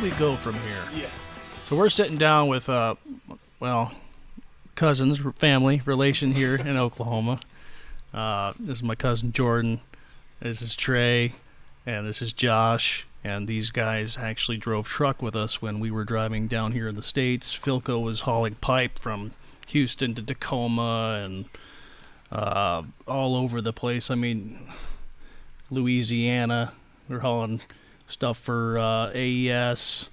we go from here? Yeah. So we're sitting down with, cousins, family, relation here in Oklahoma. This is my cousin Jordan. This is Trey. And this is Josh. And these guys actually drove truck with us when we were driving down here in the States. Filco was hauling pipe from Houston to Tacoma and all over the place. I mean, Louisiana. We're hauling stuff for AES,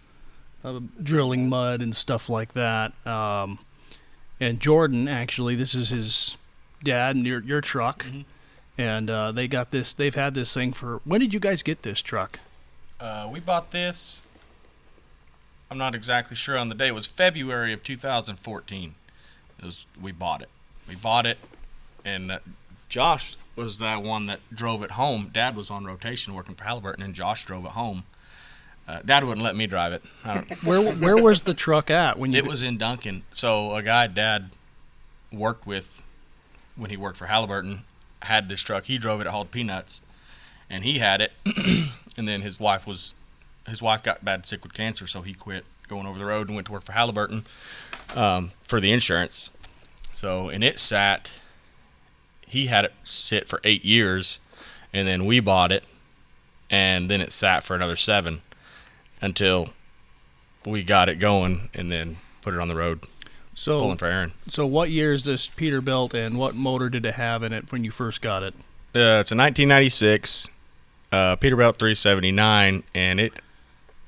drilling mud and stuff like that. And Jordan, actually, this is his dad and your truck. Mm-hmm. And they've had this thing for, when did you guys get this truck? We bought this, I'm not exactly sure on the day. It was February of 2014. We bought it, and Josh was the one that drove it home. Dad was on rotation working for Halliburton, and Josh drove it home. Dad wouldn't let me drive it. Where was the truck at when you? It was in Duncan. So a guy Dad worked with when he worked for Halliburton had this truck. He drove it, hauled peanuts, and he had it. And then his wife got bad sick with cancer, so he quit going over the road and went to work for Halliburton for the insurance. So, and it sat. He had it sit for 8 years, and then we bought it, and then it sat for another 7 until we got it going, and then put it on the road. So, pulling for Aaron. So what year is this Peterbilt, and what motor did it have in it when you first got it? It's a 1996 Peterbilt 379, and it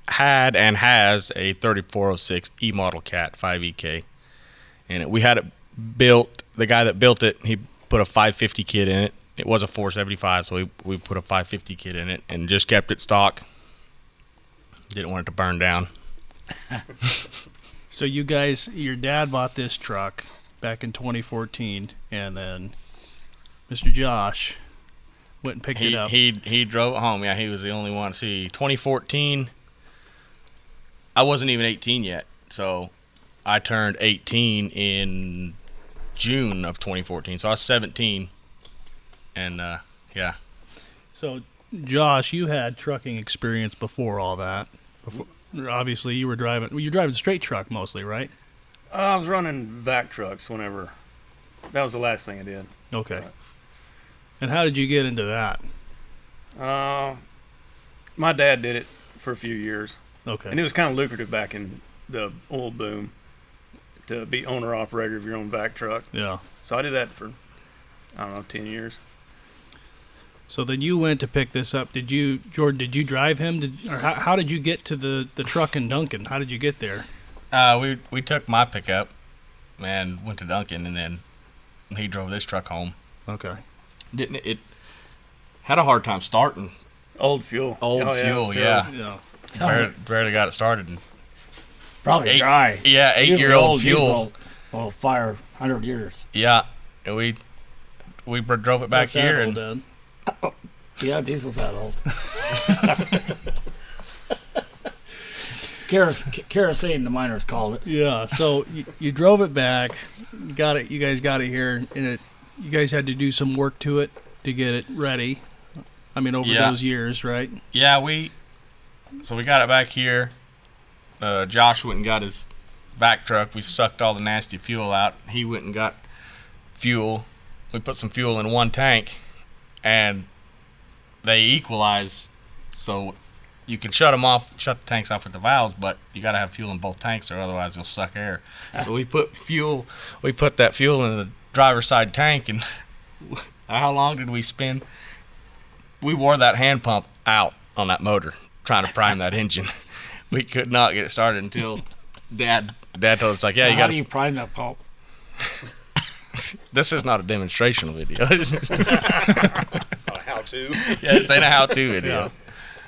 had and has a 3406 E-model Cat 5EK. And we had it built. The guy that built it, he put a 550 kit in it. It was a 475, so we put a 550 kit in it and just kept it stock. Didn't want it to burn down. So you guys, your dad bought this truck back in 2014, and then Mr. Josh went and picked it up. He drove it home. Yeah, he was the only one. See, 2014, I wasn't even 18 yet, so I turned 18 in June of 2014. So I was 17, and yeah. So, Josh, you had trucking experience before all that. Obviously, you were driving a straight truck mostly, right? I was running vac trucks whenever. That was the last thing I did. Okay. And how did you get into that? My dad did it for a few years. Okay. And it was kind of lucrative back in the oil boom to be owner-operator of your own vac truck. Yeah. So I did that for, 10 years. So then you went to pick this up. Jordan, did you drive him? Or how did you get to the truck in Duncan? How did you get there? We took my pickup and went to Duncan, and then he drove this truck home. Okay. It had a hard time starting. Old fuel. Yeah. Barely got it started. And probably dry. Yeah, 8-year-old fuel. Will fire 100 years. Yeah, and we drove it back here, and Dad. Yeah, diesel's that old. Kerosene, the miners called it. Yeah. So you drove it back, got it. You guys got it here, and you guys had to do some work to it to get it ready. I mean, over those years, right? Yeah, we got it back here. Josh went and got his vac truck. We sucked all the nasty fuel out. He went and got fuel. We put some fuel in one tank, and they equalize, so you can shut the tanks off with the valves, but you got to have fuel in both tanks, or otherwise they'll suck air. So we put that fuel in the driver's side tank, and how long did we spend? We wore that hand pump out on that motor trying to prime that engine. We could not get it started until Dad told us, like, yeah, so you got. How do you prime that pump? This is not a demonstration video. A how-to. Yeah, this ain't a how-to video. Yeah.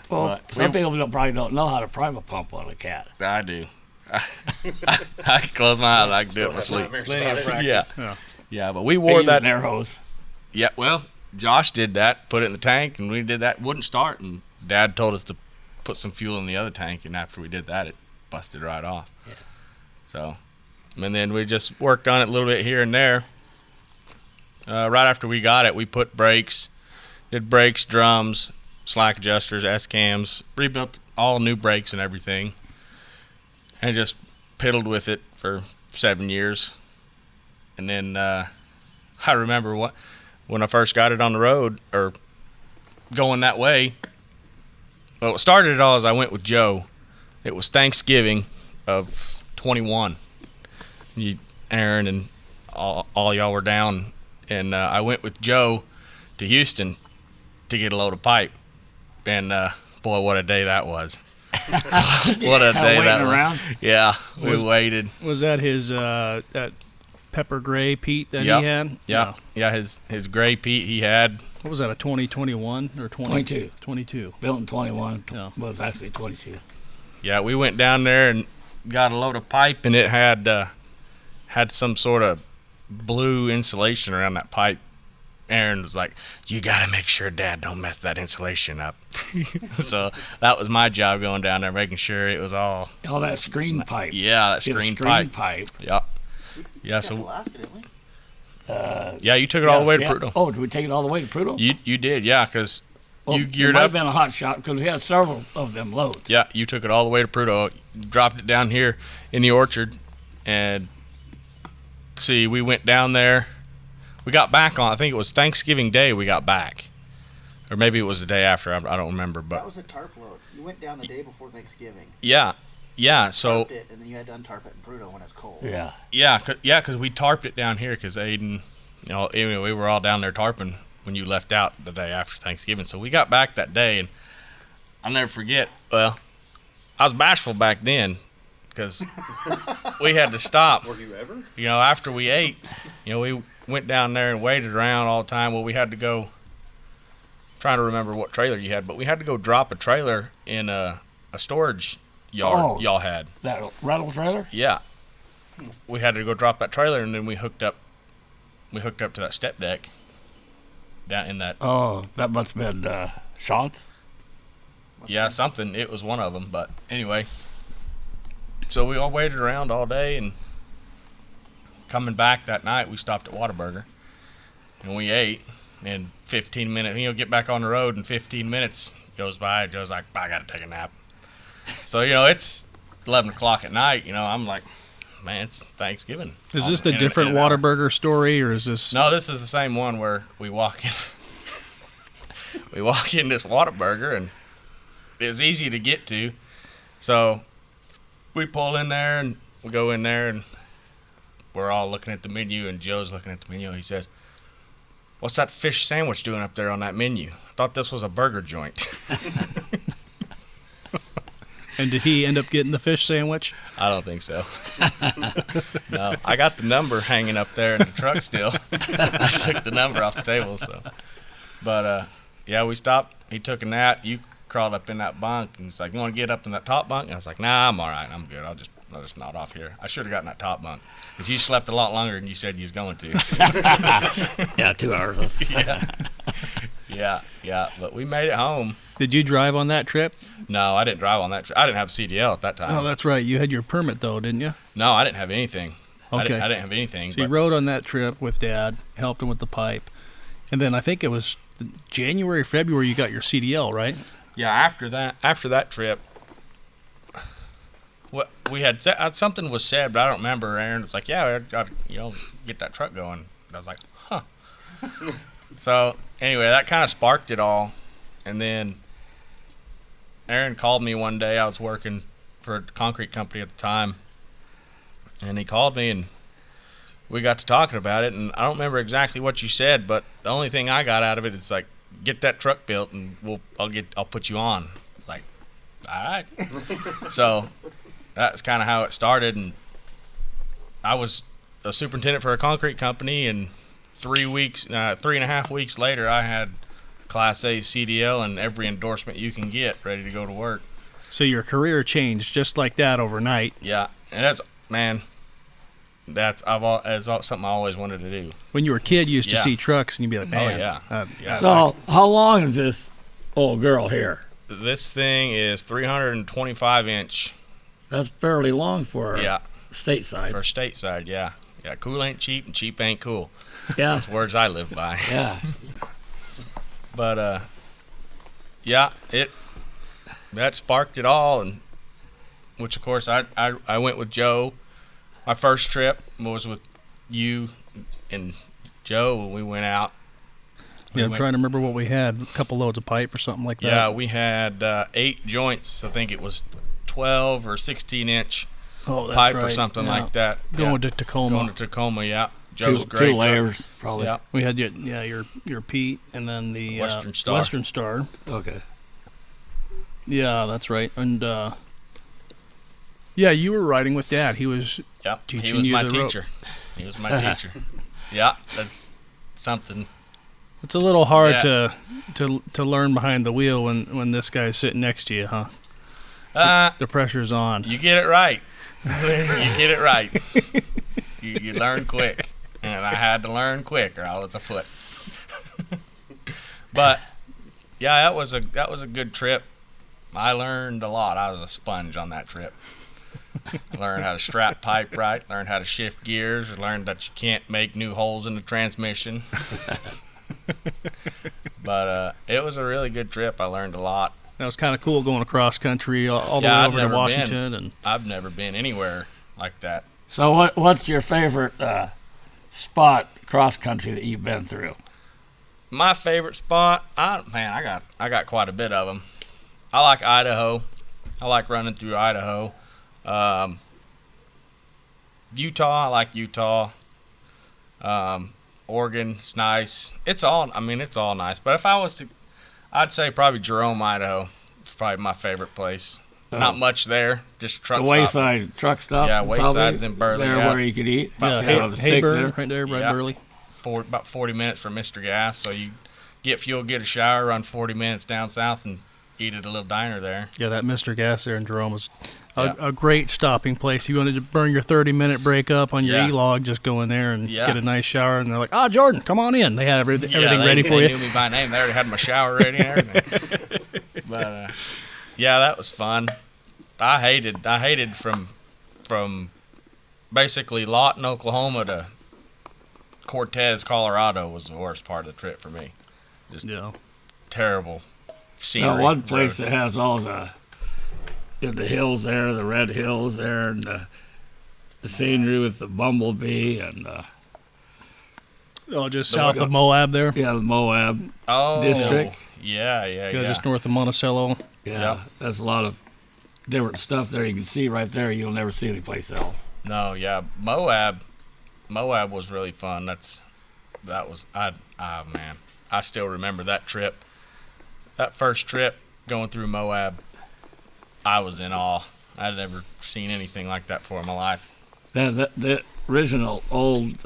Well, some people probably don't know how to prime a pump on a Cat. I do. I can close my eyes. I can do it in my sleep. Plenty of practice. Yeah, but we wore that. An air hose. Yeah, well, Josh did that, put it in the tank, and we did that. Wouldn't start, and Dad told us to put some fuel in the other tank, and after we did that, it busted right off. Yeah. So, and then we just worked on it a little bit here and there. Right after we got it, we put brakes, did brakes, drums, slack adjusters, S-cams, rebuilt all new brakes and everything. and just piddled with it for 7 years. And then I remember when I first got it on the road or going that way. Well, what started it all is I went with Joe. It was Thanksgiving of 21. Aaron and all y'all were down, and I went with Joe to Houston to get a load of pipe. And boy, what a day that was! What a day that was! Around? Yeah, we waited. Was that his that pepper gray Pete that Yep. he had? Yeah, his gray Pete he had. What was that, a 2021 or 22. 22. Built in 21. Yeah. Was actually 22. Yeah, we went down there and got a load of pipe, and it had some sort of blue insulation around that pipe. Aaron was like, "You got to make sure Dad don't mess that insulation up." So that was my job, going down there making sure it was all. All that screen pipe. Yeah, that Get a screen pipe. Yeah. Yeah. So. Alaska, didn't we? Yeah, you took it all the way to Prudhoe. Oh, did we take it all the way to Prudhoe? You did, yeah, because you It geared might up. have been a hot shot because we had several of them loads. Yeah, you took it all the way to Prudhoe, dropped it down here in the orchard, and see, we went down there. We got back on, I think it was Thanksgiving Day we got back. Or maybe it was the day after, I don't remember. That But was a tarp load. You went down the day before Thanksgiving. yeah, so, Tarped it, and then you had to untarp it in Prudhoe when it's cold. Yeah. because we tarped it down here because Aiden, anyway, we were all down there tarping when you left out the day after Thanksgiving. So we got back that day, and I'll never forget, well, I was bashful back then because we had to stop. Were you ever? After we ate, we went down there and waited around all the time. Well, we had to go, trying to remember what trailer you had, but we had to go drop a trailer in a storage yard Oh. y'all had. That rattle trailer? Yeah. We had to go drop that trailer, and then we hooked up to that step deck down in that. Oh, that must have been Shauns. Yeah, something. It was one of them, but anyway. So we all waited around all day, and coming back that night, we stopped at Whataburger, and we ate. And 15 minutes, get back on the road, and 15 minutes goes by. Joe's like, I gotta take a nap. So it's 11 o'clock at night. I'm like, man, it's Thanksgiving. Is this the different Whataburger story, or is this? No, this is the same one where we walk in. We walk in this Whataburger, and it's easy to get to. So we pull in there, and we go in there, and we're all looking at the menu, and Joe's looking at the menu. He says, "What's that fish sandwich doing up there on that menu? I thought this was a burger joint." And did he end up getting the fish sandwich? I don't think so. No, I got the number hanging up there in the truck still. I took the number off the table, so. But yeah, we stopped. He took a nap. You crawled up in that bunk, and he's like, "You want to get up in that top bunk?" And I was like, "Nah, I'm all right. I'm good. I'll just nod off here." I should have gotten that top bunk, because you slept a lot longer than you said you was going to. Yeah, 2 hours. Yeah. But we made it home. Did you drive on that trip? No, I didn't drive on that trip. I didn't have CDL at that time. Oh, that's right. You had your permit, though, didn't you? No, I didn't have anything. Okay. I didn't have anything. So you rode on that trip with Dad, helped him with the pipe. And then I think it was January, February, you got your CDL, right? Yeah, after that trip, what we had something was said, but I don't remember. Aaron was like, "Yeah, I got get that truck going." And I was like, "Huh." So anyway, that kind of sparked it all, and then Aaron called me one day. I was working for a concrete company at the time, and he called me, and we got to talking about it. And I don't remember exactly what you said, but the only thing I got out of it is like, "Get that truck built, and I'll put you on." Like, all right. So that's kind of how it started, and I was a superintendent for a concrete company, and 3.5 weeks later, I had Class A CDL and every endorsement you can get, ready to go to work. So your career changed just like that overnight. Yeah, and that's something I always wanted to do. When you were a kid, you used to Yeah. see trucks, and you'd be like, man. Yeah. So, how long is this old girl here? This thing is 325 inch. That's fairly long for Yeah, stateside. for stateside. Yeah. Cool ain't cheap, and cheap ain't cool. Yeah. That's words I live by. Yeah. But yeah, that sparked it all, and which of course I went with Joe. My first trip was with you and Joe when we went out. Yeah, I'm trying to remember what we had. A couple loads of pipe or something like that. Yeah, we had 8 joints. I think it was 12 or 16-inch pipe or something like that. Going to Tacoma. Going to Tacoma, yeah. Joe's great. 2 layers, probably. Yeah. We had your Pete and then the Western Star. Okay. Yeah, that's right. And yeah, you were riding with Dad. He was teaching he was you my the rope. teacher. He was my teacher. Yeah, that's something. It's a little hard to learn behind the wheel when this guy's sitting next to you, huh? The pressure's on. You get it right. You get it right. You learn quick, and I had to learn quick, or I was afoot. But yeah, that was a good trip. I learned a lot. I was a sponge on that trip. I learned how to strap pipe right. Learned how to shift gears. Learned that you can't make new holes in the transmission. But it was a really good trip. I learned a lot. That was kind of cool going across country all the way over to Washington. And I've never been anywhere like that. So what's your favorite spot cross country that you've been through? My favorite spot, I got quite a bit of them. I like Idaho. I like running through Idaho. Utah, I like Utah. Oregon's nice. It's all nice. But if I was to, I'd say probably Jerome, Idaho. It's probably my favorite place. Not much there, just truck stop. The Wayside truck stop. Yeah, Wayside's in Burley. There where you could eat. Hayburn, right there by Burley. About 40 minutes from Mr. Gas. So you get fuel, get a shower, run 40 minutes down south, and eat at a little diner there. Yeah, that Mr. Gas there in Jerome was a great stopping place. You wanted to burn your 30-minute break up on your E-log, just go in there and get a nice shower. And they're like, Jordan, come on in. They had everything ready for you. They knew me by name. They already had my shower ready and everything. But, yeah, that was fun. I hated from basically Lawton, Oklahoma to Cortez, Colorado was the worst part of the trip for me. Just terrible scenery. One place that has all the hills there, the red hills there, and the scenery with the bumblebee and just south of Moab there. Yeah, the Moab district. Yeah. Just north of Monticello. Yeah, there's a lot of different stuff there you can see right there. You'll never see anyplace else. No, yeah, Moab was really fun. Man, I still remember that trip. That first trip going through Moab, I was in awe. I'd never seen anything like that before in my life. The original old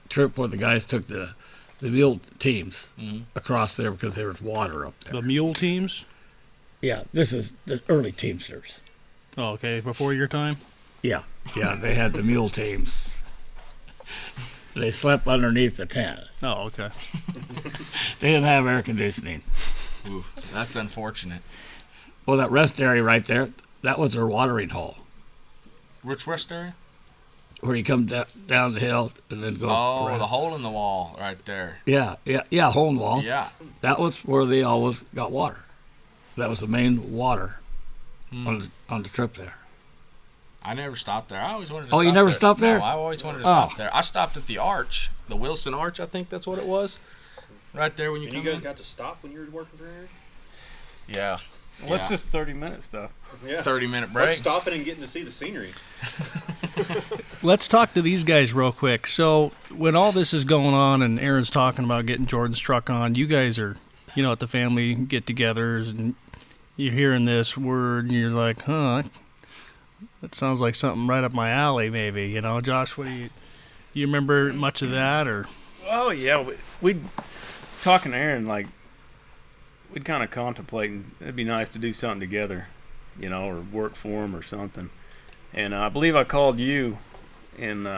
trip where the guys took the mule teams across there because there was water up there. The mule teams? Yeah, this is the early Teamsters. Oh, okay, before your time? Yeah, they had the mule teams. They slept underneath the tent. Oh, okay. They didn't have air conditioning. Ooh, that's unfortunate. Well, that rest area right there, that was their watering hole. Which rest area? Where you come down the hill and then go around. The hole in the wall right there. Yeah, hole in the wall. Yeah. That was where they always got water. That was the main water on the trip there. I never stopped there. I always wanted to stop there. Oh, you never stopped there? No, I always wanted to stop there. I stopped at the arch, the Wilson Arch, I think that's what it was. Right there when you guys got to stop when you were working for Aaron? Yeah. What's this 30-minute stuff? Yeah. 30-minute break. We're stopping and getting to see the scenery. Let's talk to these guys real quick. So when all this is going on and Aaron's talking about getting Jordan's truck on, you guys are, at the family get-togethers and you're hearing this word and you're like, that sounds like something right up my alley maybe. Josh, what do you remember much of that? Or? Oh, yeah. We'd talking to Aaron, like, we'd kind of contemplating it'd be nice to do something together, or work for him or something. And I believe I called you in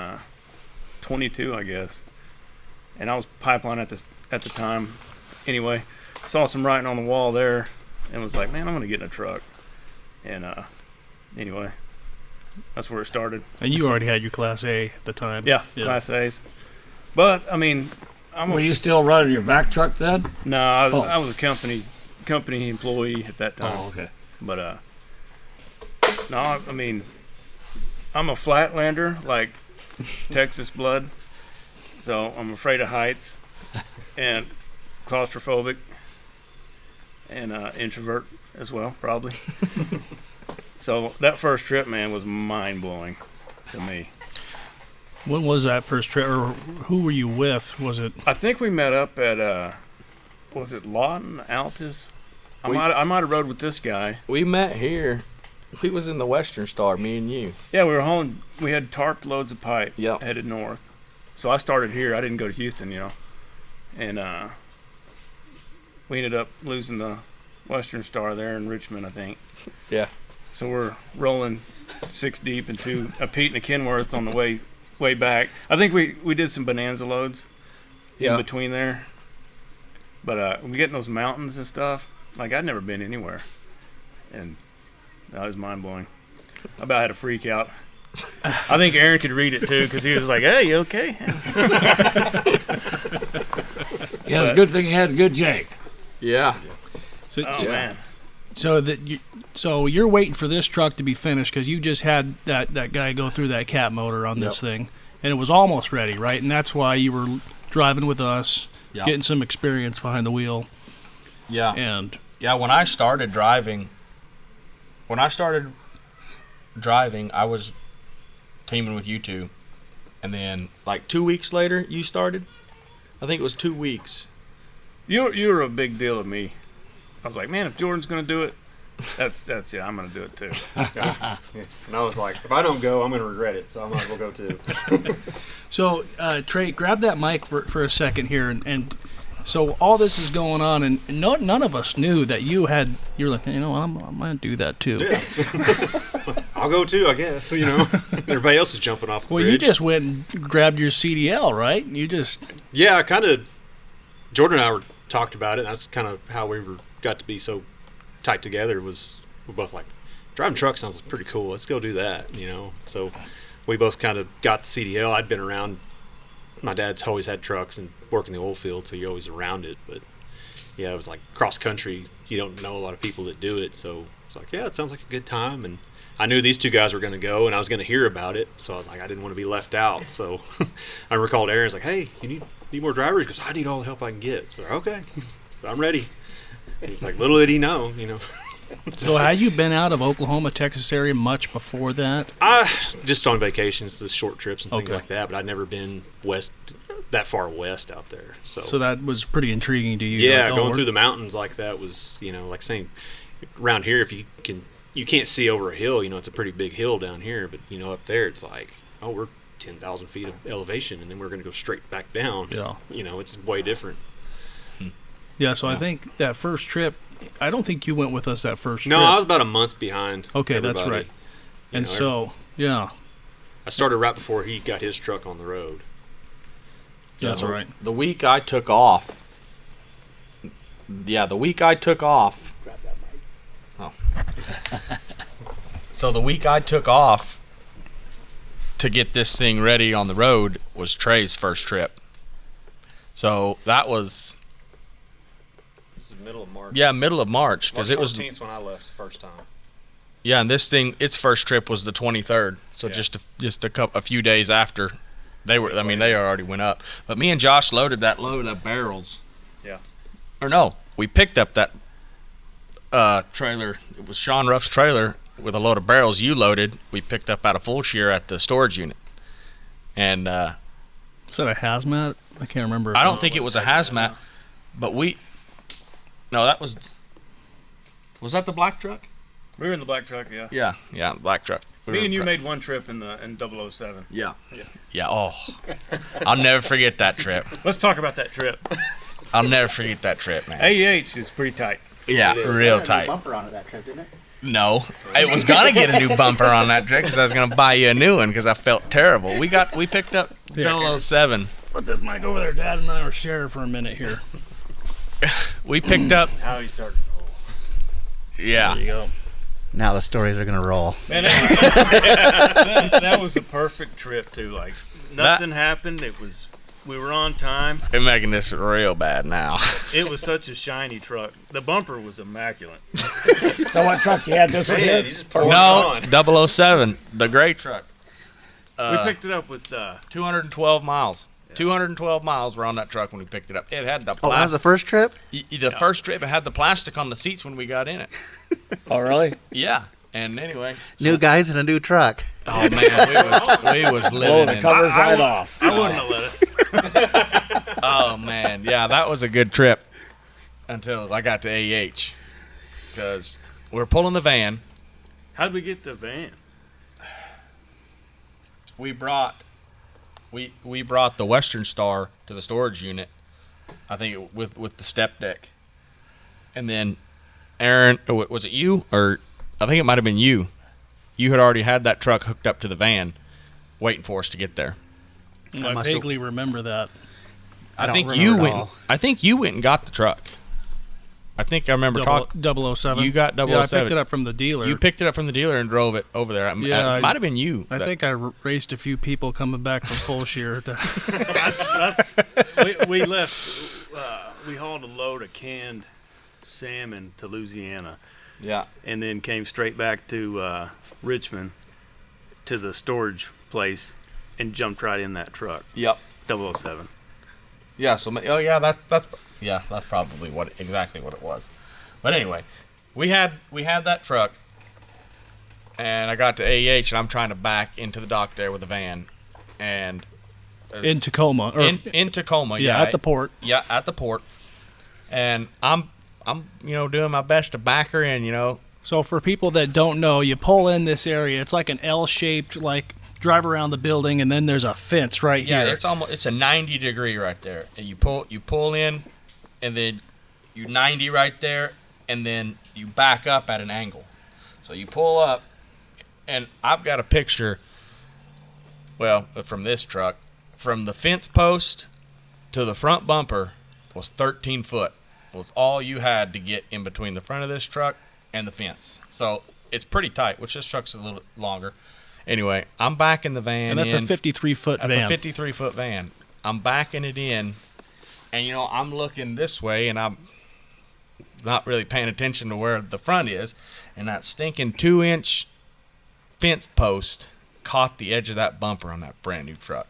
22, I guess. And I was pipeline at the time. Anyway, saw some writing on the wall there and was like, man, I'm going to get in a truck. And anyway, that's where it started. And you already had your Class A at the time. Yeah. Class A's. But, I mean... Were you still running your back truck then? No, I was a company employee at that time. Oh, okay. But No, I mean, I'm a flatlander, like Texas blood, so I'm afraid of heights and claustrophobic and introvert as well, probably. So that first trip, man, was mind-blowing to me. When was that first trip, or who were you with? Was it? I think we met up at, was it Lawton, Altus? I might have rode with this guy. We met here. We was in the Western Star, me and you. Yeah, we were hauling. We had tarped loads of pipe. Yep. Headed north. So I started here. I didn't go to Houston, and we ended up losing the Western Star there in Richmond, I think. Yeah. So we're rolling 6 deep into a Pete and a Kenworth on the way back. I think we did some Bonanza loads in between there. But we get in those mountains and stuff. Like, I'd never been anywhere, and that was mind-blowing. I about had a freak out. I think Aaron could read it, too, because he was like, hey, you okay? Yeah, it's a good thing you had a good jank. Yeah. So, Oh, man. So you're waiting for this truck to be finished because you just had that guy go through that cat motor on this thing, and it was almost ready, right? And that's why you were driving with us, getting some experience behind the wheel. Yeah. And when I started driving, I was teaming with you two. And then, like, 2 weeks later, you started? I think it was 2 weeks. You were a big deal to me. I was like, man, if Jordan's going to do it, that's it. I'm going to do it, too. And I was like, if I don't go, I'm going to regret it, so I might as well go too. so, Trey, grab that mic for a second here. And so all this is going on, and none of us knew that you're like, I'm going to do that, too. Yeah. I'll go too, I guess. Everybody else is jumping off the bridge. Well, you just went and grabbed your CDL, right? Yeah, Jordan and I talked about it, and that's kind of how we got to be so tight together. Was we're both like, driving truck sounds pretty cool. Let's go do that, So we both kind of got the CDL. I'd been around. My dad's always had trucks and working the oil field, so you're always around it. But yeah, it was like cross country. You don't know a lot of people that do it, so it's like, yeah, it sounds like a good time. And I knew these two guys were going to go, and I was going to hear about it, so I was like, I didn't want to be left out. So I recalled Aaron's like, hey, you need more drivers? Because I need all the help I can get. So okay, so I'm ready. He's like, little did he know. So had you been out of Oklahoma, Texas area much before that? Just on vacations, the short trips and things Okay. like that, but I'd never been that far west out there. So that was pretty intriguing to you. yeah, like, going through the mountains like that was, like saying around here, if you can't see over a hill, it's a pretty big hill down here, but up there it's like, oh, we're 10,000 feet of elevation, and then we're going to go straight back down. Yeah. It's way different. Yeah, so I think that first trip, I don't think you went with us that first trip. No, I was about a month behind. Okay, that's everybody. right. And so, yeah. I started right before he got his truck on the road. That's So right. The week I took off. Yeah, the week I took off. Grab that mic. Oh. So the week I took off to get this thing ready on the road was Trey's first trip. So that was This is middle of March. middle of March because it was 14th when I left the first time. Yeah, and this thing, its first trip was the 23rd. So Yeah. a few days after they were. I mean, they already went up. But me and Josh loaded that load of barrels. Yeah. Or no, we picked up that trailer. It was Sean Ruff's trailer with a load of barrels you loaded. We picked up out of full shear at the storage unit. And Is that a hazmat? I can't remember. I don't think it was a hazmat, but no, that was that the black truck? We were in the black truck, yeah. Yeah, the black truck. Me and you made one trip in 007. Yeah. Oh, I'll never forget that trip. Let's talk about that trip. I'll never forget that trip, man. AEH is pretty tight. Yeah, It real had a new tight. bumper on it that trip, didn't it? No, I was gonna get a new bumper on that trip because I was gonna buy you a new one because I felt terrible. We picked up 007. Put this mic over there. Dad and I were sharing for a minute here. We picked up. How he started. Yeah. There you go. Now the stories are gonna roll. Man, that was a perfect trip too. Like nothing happened. It was We were on time. They're making this real bad now. It was such a shiny truck. The bumper was immaculate. So what truck you had this one? Man, in? you just pour No, it on. 007, the gray truck. We picked it up with 212 miles. 212 miles were on that truck when we picked it up. It had the Oh, that was the first trip? the first trip. It had the plastic on the seats when we got in it. Oh, really? Yeah. And anyway, New guys in a new truck. oh man, we was Blow living the in. covers right off. I wouldn't have let us. Oh man, yeah, that was a good trip until I got to AH because we're pulling the van. How'd we get the van? We brought the Western Star to the storage unit. I think with the step deck, and then Aaron, was it you or I think it might have been you. You had already had that truck hooked up to the van, waiting for us to get there. I must have- vaguely remember that. I don't think remember you it went. all. I think you went and got the truck. I think I remember talking. 007. You got Yeah, I 007. picked it up from the dealer. You picked it up from the dealer and drove it over there. Yeah, It might have been you. I think I raced a few people coming back from Full Shear. We left. We hauled a load of canned salmon to Louisiana, Yeah. and then came straight back to Richmond to the storage place and jumped right in that truck. Yep. 007. Yeah. So that's probably exactly what it was. But anyway, we had that truck, and I got to AEH, and I'm trying to back into the dock there with the van, and in Tacoma. Or, in Tacoma. yeah, at the port. Yeah, at the port, and I'm doing my best to back her in. So for people that don't know, you pull in this area. It's like an L-shaped, like drive around the building, and then there's a fence right Yeah, here. it's a 90 degree right there. And you pull in, and then you 90 right there, and then you back up at an angle. So you pull up, and I've got a picture. Well, from this truck, from the fence post to the front bumper was 13 foot. Was all you had to get in between the front of this truck and the fence. So it's pretty tight, which this truck's a little longer. Anyway, I'm backing the van and that's in. a 53-foot van. That's a 53-foot van. I'm backing it in, and I'm looking this way, and I'm not really paying attention to where the front is, and that stinking 2-inch fence post caught the edge of that bumper on that brand new truck,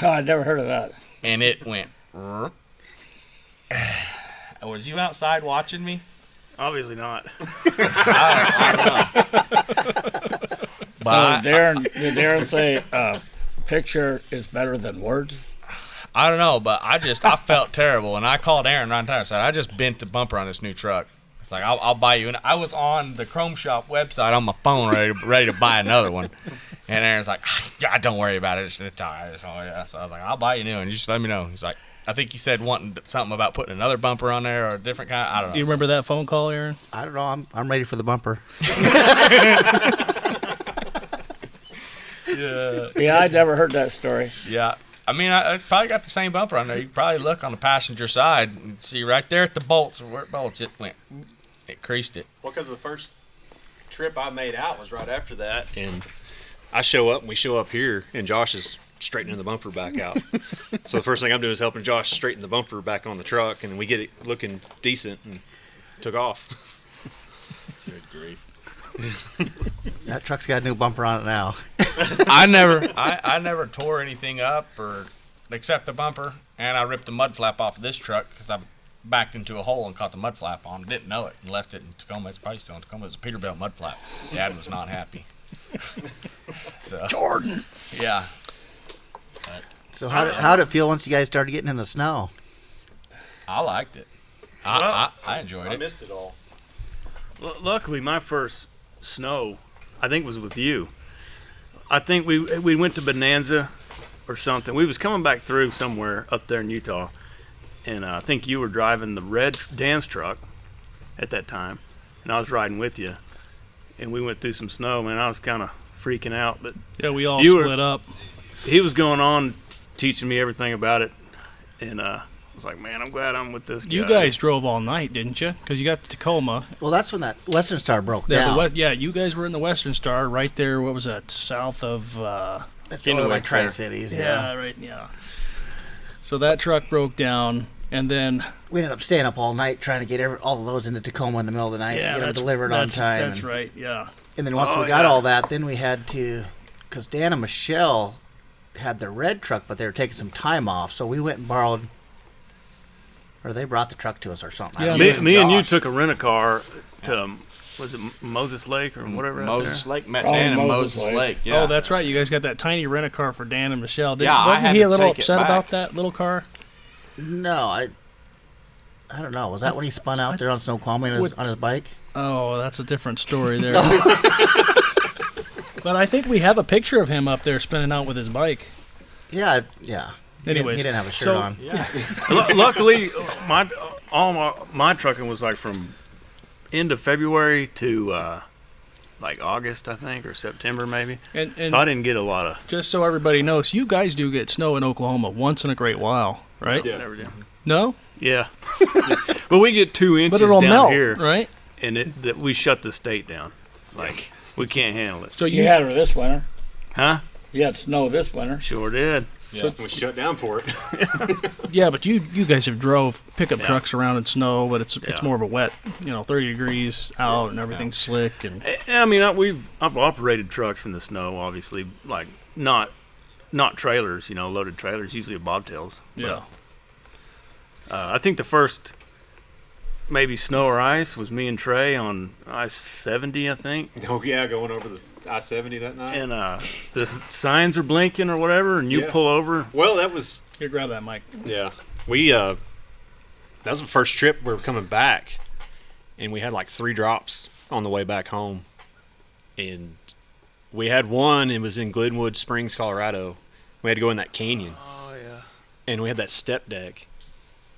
Oh, I'd never heard of that. and it went. Was you outside watching me? Obviously not. I don't know. So did Darren say picture is better than words? I don't know, but I felt terrible, and I called Aaron right there and said, I just bent the bumper on this new truck. It's like, I'll buy you. And I was on the Chrome Shop website on my phone ready to buy another one. And Aaron's like, don't worry about it. It's all right. So I was like, I'll buy you a new one. You just let me know. He's like, I think he said wanting something about putting another bumper on there or a different kind. I don't know. Do you remember that phone call, Aaron? I don't know. I'm ready for the bumper. Yeah, I'd never heard that story. Yeah. I mean, it's probably got the same bumper on there. You can probably look on the passenger side and see right there at the bolts, where it bolts, it went. It creased it. Well, because the first trip I made out was right after that, and I show up, and we show up here, and Josh is straightening the bumper back out. So the first thing I'm doing is helping Josh straighten the bumper back on the truck, and we get it looking decent, and took off. Good grief. That truck's got a new bumper on it now. I never tore anything up or except the bumper, and I ripped the mud flap off of this truck because I backed into a hole and caught the mud flap on. Didn't know it and left it in Tacoma. It's probably still in Tacoma. It was a Peterbilt mud flap. Dad was not happy. So, Jordan. yeah. So how did it feel once you guys started getting in the snow? I liked it. I enjoyed I it. missed it all. Luckily, my first snow, I think, was with you. I think we went to Bonanza or something. We was coming back through somewhere up there in Utah, and I think you were driving the red Dan's truck at that time, and I was riding with you, and we went through some snow. Man, I was kind of freaking out, but Yeah, we all You were- split up. he was going on teaching me everything about it, and I was like, man, I'm glad I'm with this guy. You guys drove all night, didn't you? Because you got to Tacoma. Well, that's when that Western Star broke Yeah, down. you guys were in the Western Star right there. What was that? South of. That's Kennewick over by there. Tri-Cities. Yeah, right. Yeah. So that truck broke down, and then We ended up staying up all night trying to get all the loads into Tacoma in the middle of the night and get them delivered on time. That's right, yeah. And then once we got all that, then we had to, because Dan and Michelle had their red truck, but they were taking some time off, so we went and borrowed, or they brought the truck to us or something. I Yeah, don't know. Me and you took a rent-a-car to, was it Moses Lake or whatever out there? Moses Lake, met Oh, Dan in Moses Moses Lake. Lake. Yeah. Oh, that's right. You guys got that tiny rent-a-car for Dan and Michelle. Yeah, I wasn't had he to a little take it upset back. about that little car? No, I don't know. Was that when he spun out there on Snoqualmie on his bike? Oh, that's a different story there. But I think we have a picture of him up there spinning out with his bike. Yeah. Anyways, he didn't have a shirt so- on. Luckily, my trucking was like from end of February to like August, I think, or September maybe. And So I didn't get a lot of. just so everybody knows, you guys do get snow in Oklahoma once in a great while, right? Yeah. Never did. No? Yeah. But we get 2 inches But it'll down melt, here, right? and we shut the state down. Like we can't handle it. So You had her this winter. Huh? You had snow this winter. Sure did. Yeah. We shut down for it. Yeah, but you guys have drove pickup Yeah. trucks around in snow, but it's Yeah. more of a wet, 30 degrees out and everything's slick and I mean, I've operated trucks in the snow, obviously, like not trailers, loaded trailers, usually bobtails. yeah. I think the first maybe snow or ice was me and Trey on I-70, I think. Oh yeah, going over the I-70 that night. And the signs are blinking or whatever, and you Yeah. pull over. Well, that was Here, grab that mic. yeah. We that was the first trip we were coming back, and we had like 3 drops on the way back home, and we had one. It was in Glenwood Springs, Colorado. We had to go in that canyon. Oh yeah. And we had that step deck,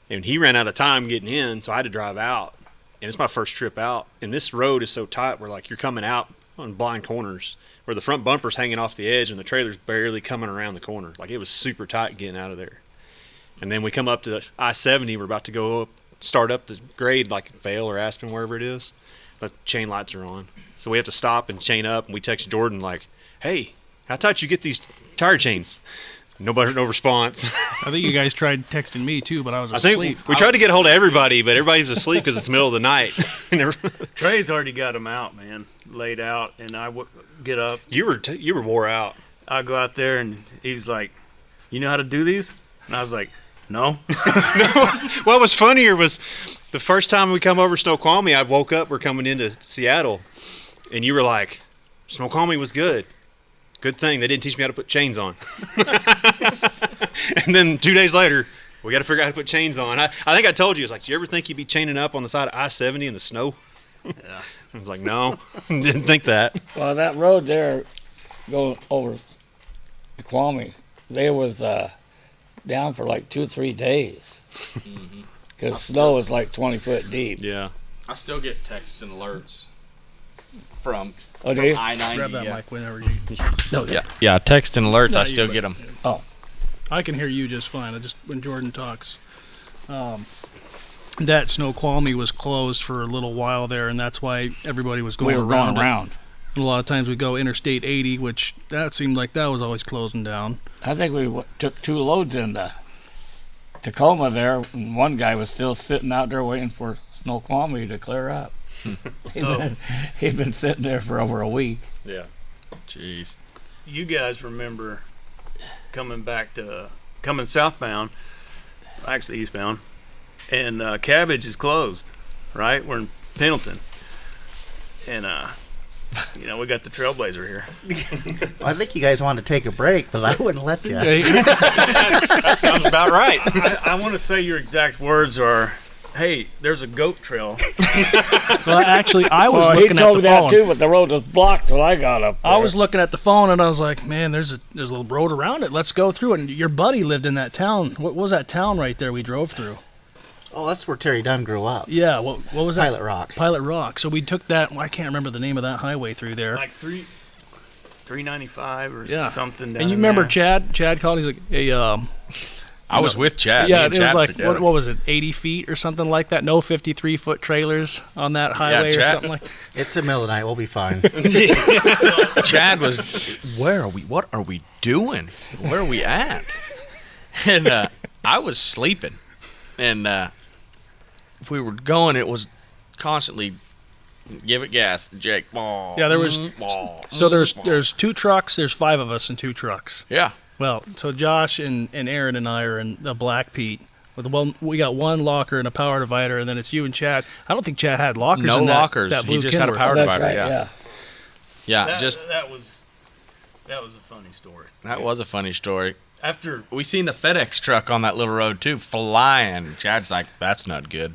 and he ran out of time getting in, so I had to drive out. And it's my first trip out, and this road is so tight where like you're coming out on blind corners where the front bumper's hanging off the edge and the trailer's barely coming around the corner. Like it was super tight getting out of there. And then we come up to I-70. We're about to go up, start up the grade like Vale or Aspen, wherever it is. But chain lights are on, so we have to stop and chain up. And we text Jordan like, "Hey, how tight you get these tire chains?" No response. I think you guys tried texting me too, but I was I think asleep. we tried to get a hold of everybody, but everybody was asleep because it's the middle of the night. Trey's already got them out, man, laid out, and I get up. You were wore out. I go out there, and he was like, "You know how to do these?" And I was like, "No." What was funnier was the first time we come over Snoqualmie, I woke up, we're coming into Seattle, and you were like, Snoqualmie was good. Good thing they didn't teach me how to put chains on. And then 2 days later, we got to figure out how to put chains on. I think I told you, I was like, do you ever think you'd be chaining up on the side of I-70 in the snow? Yeah. I was like, no, didn't think that. Well, that road there, going over Kwame, they was down for like 2 or 3 days. Because snow was like 20 foot deep. Yeah. I still get texts and alerts from Oh, do you? I-90. Grab that yeah. mic whenever you. No, Yeah, text and alerts. No, I you still go. get them. I can hear you just fine. I just when Jordan talks. That Snoqualmie was closed for a little while there, and that's why everybody was going we were around. going around. And a lot of times we go Interstate 80, which that seemed like that was always closing down. I think we took 2 loads into Tacoma there, and one guy was still sitting out there waiting for Snoqualmie to clear up. He'd been sitting there for over a week. Yeah. Jeez. You guys remember coming southbound, actually eastbound, and Cabbage is closed, right? We're in Pendleton, and we got the Trailblazer here. I think you guys wanted to take a break, but I wouldn't let you. That sounds about right. I want to say your exact words are, "Hey, there's a goat trail." Well, actually, I was Well, he looking at told the me that phone. too, but the road was blocked till I got up there. I was looking at the phone and I was like, "Man, there's a little road around it. Let's go through it." And your buddy lived in that town. What was that town right there we drove through? Oh, that's where Terry Dunn grew up. Yeah, what was that? Pilot Rock. Pilot Rock. So we took that. I can't remember the name of that highway through there. Like 395 or Yeah. something down And you in remember there. Chad? Chad called. He's like, "Hey, I was with Chad. yeah, Me it and was Chad like were together. what was it, 80 feet or something like that? No 53-foot trailers on that highway or Chad- something like. It's the middle of the night. We'll be fine. Chad was, where are we? What are we doing? Where are we at? And I was sleeping, and we were going. It was constantly give it gas, Jake. Yeah, there was. So there's 2 trucks. There's 5 of us in 2 trucks. Yeah. Well, so Josh and Aaron and I are in the Black Pete. We got 1 locker and a power divider, and then it's you and Chad. I don't think Chad had lockers. No in that, lockers. That blue He just had a Kenworth. power That's divider. right, Yeah. Yeah. That was a funny story. That was a funny story. After We seen the FedEx truck on that little road too, flying. Chad's like, "That's not good."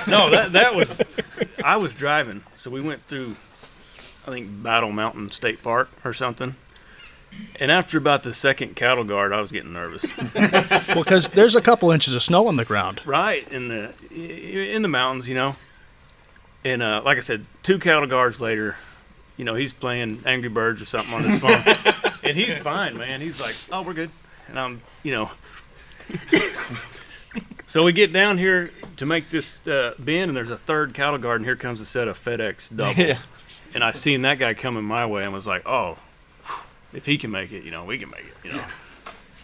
no, that was I was driving, so we went through, I think, Battle Mountain State Park or something. And after about the second cattle guard, I was getting nervous. Well, because there's a couple inches of snow on the ground. Right in the mountains, And like I said, 2 cattle guards later, he's playing Angry Birds or something on his phone, and he's fine, man. He's like, "Oh, we're good," and I'm. So we get down here to make this bend, and there's a 3rd cattle guard, and here comes a set of FedEx doubles. Yeah. And I seen that guy coming my way and was like, "Oh, if he can make it, we can make it."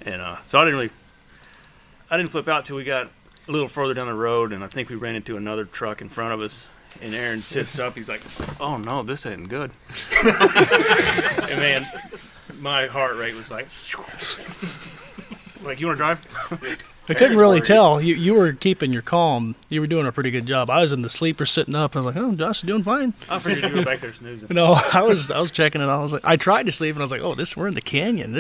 And so I didn't flip out till we got a little further down the road, and I think we ran into another truck in front of us. And Aaron sits up. He's like, "Oh no, this ain't good." And man, my heart rate was like, "You want to drive?" I couldn't really tell. You were keeping your calm. You were doing a pretty good job. I was in the sleeper sitting up. I was like, "Oh, Josh is doing fine." I figured you were back there snoozing. No, I was checking it out. I was like, I tried to sleep, and I was like, "Oh, we're in the canyon.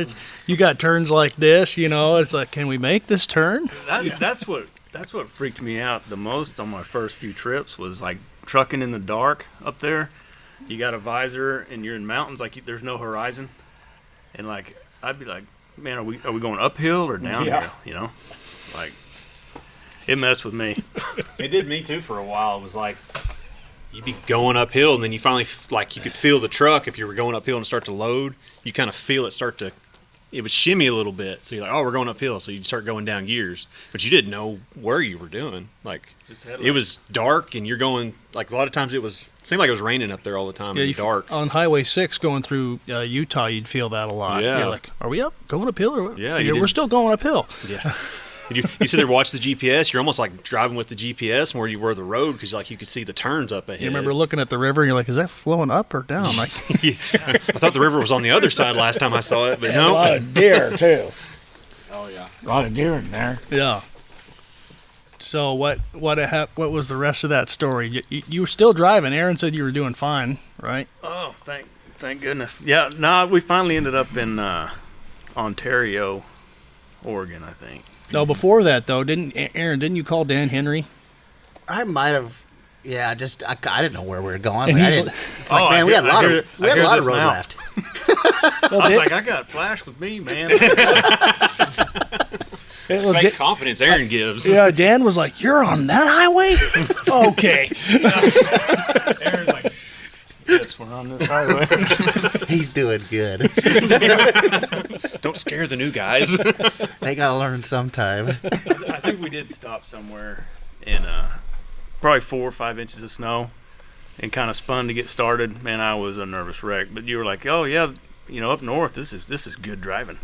You got turns like this, It's like, can we make this turn?" That's what freaked me out the most on my first few trips was like trucking in the dark up there. You got a visor and you're in mountains, like there's no horizon, and like I'd be like, "Man, are we going uphill or downhill?" Like it messed with me. It did me too for a while. It was like you'd be going uphill, and then you finally you could feel the truck. If you were going uphill and start to load, you kind of feel it start to. It would shimmy a little bit, so you're like, "Oh, we're going uphill." So you'd start going down gears, but you didn't know where you were doing. Like it was dark, and you're going like a lot of times it seemed like it was raining up there all the time. Yeah, in the dark on Highway 6 going through Utah, you'd feel that a lot. Yeah. You're like, "Are we going uphill or what?" Yeah, we're still going uphill. Yeah. You sit there watch the GPS. You're almost like driving with the GPS more you were the road because you could see the turns up ahead. You remember looking at the river and you're like, "Is that flowing up or down?" Like, Yeah. I thought the river was on the other side last time I saw it, but A no. lot of deer, too. Oh yeah. A lot of deer in there. yeah. So what was the rest of that story? You were still driving. Aaron said you were doing fine, right? Oh, thank goodness. Yeah, no, we finally ended up in Ontario, Oregon, I think. No, before that though, didn't you call Dan Henry? I might have. Yeah, I didn't know where we were going. And But he's it's like, man, we had a lot of road now. left. I was like, I got flash with me, man. Fake confidence Aaron gives. Yeah, Dan was like, "You're on that highway?" Okay. Aaron's like, "Yes, we're on this highway." He's doing good. Don't scare the new guys. They gotta learn sometime. I think we did stop somewhere in probably 4 or 5 inches of snow and kind of spun to get started. Man, I was a nervous wreck. But you were like, "Oh yeah, up north, this is good driving."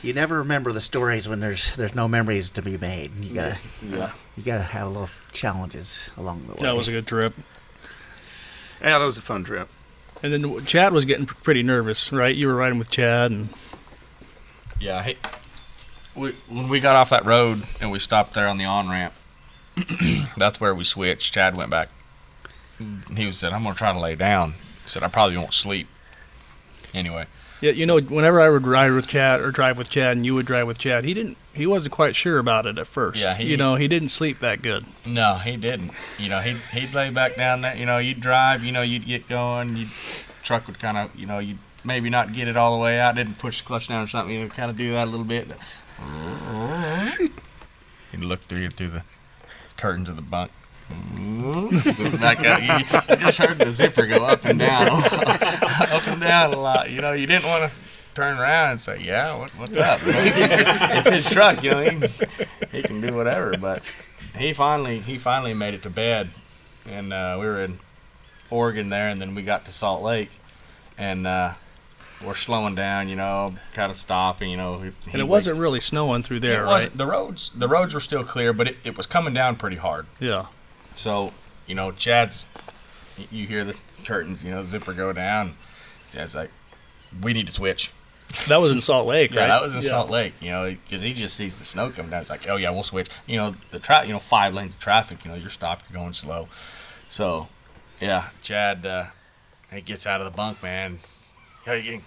You never remember the stories when there's no memories to be made. You gotta have a little challenges along the way. That was a good trip. Yeah, that was a fun trip. And then Chad was getting pretty nervous, right? You were riding with Chad, and Yeah. When we got off that road and we stopped there on the on ramp, that's where we switched. Chad went back. He said, "I'm gonna try to lay down." He said, "I probably won't sleep." Anyway. yeah, whenever I would ride with Chad or drive with Chad, and you would drive with Chad, he wasn't quite sure about it at first. Yeah, he didn't sleep that good. No, he didn't. He'd lay back down there. You'd drive. You'd get going. Truck would kind of, you'd maybe not get it all the way out. Didn't push the clutch down or something. Kind of do that a little bit. He'd look through the curtains of the bunk. Back out. You just heard the zipper go up and down, up and down a lot. You didn't want to turn around and say, "Yeah, what's up?" It's his truck. He can do whatever. But he finally made it to bed, and we were in Oregon there, and then we got to Salt Lake, and we're slowing down, kind of stopping, And it wasn't really snowing through there, it right? wasn't. The roads were still clear, but it was coming down pretty hard. Yeah. So, Chad's, you hear the curtains, zipper go down. Chad's like, we need to switch. That was in Salt Lake, right? Yeah, that was in Salt Lake, because he just sees the snow coming down. It's like, oh yeah, we'll switch. The 5 lanes of traffic, you're stopped, you're going slow. So, yeah, Chad, he gets out of the bunk, man. Getting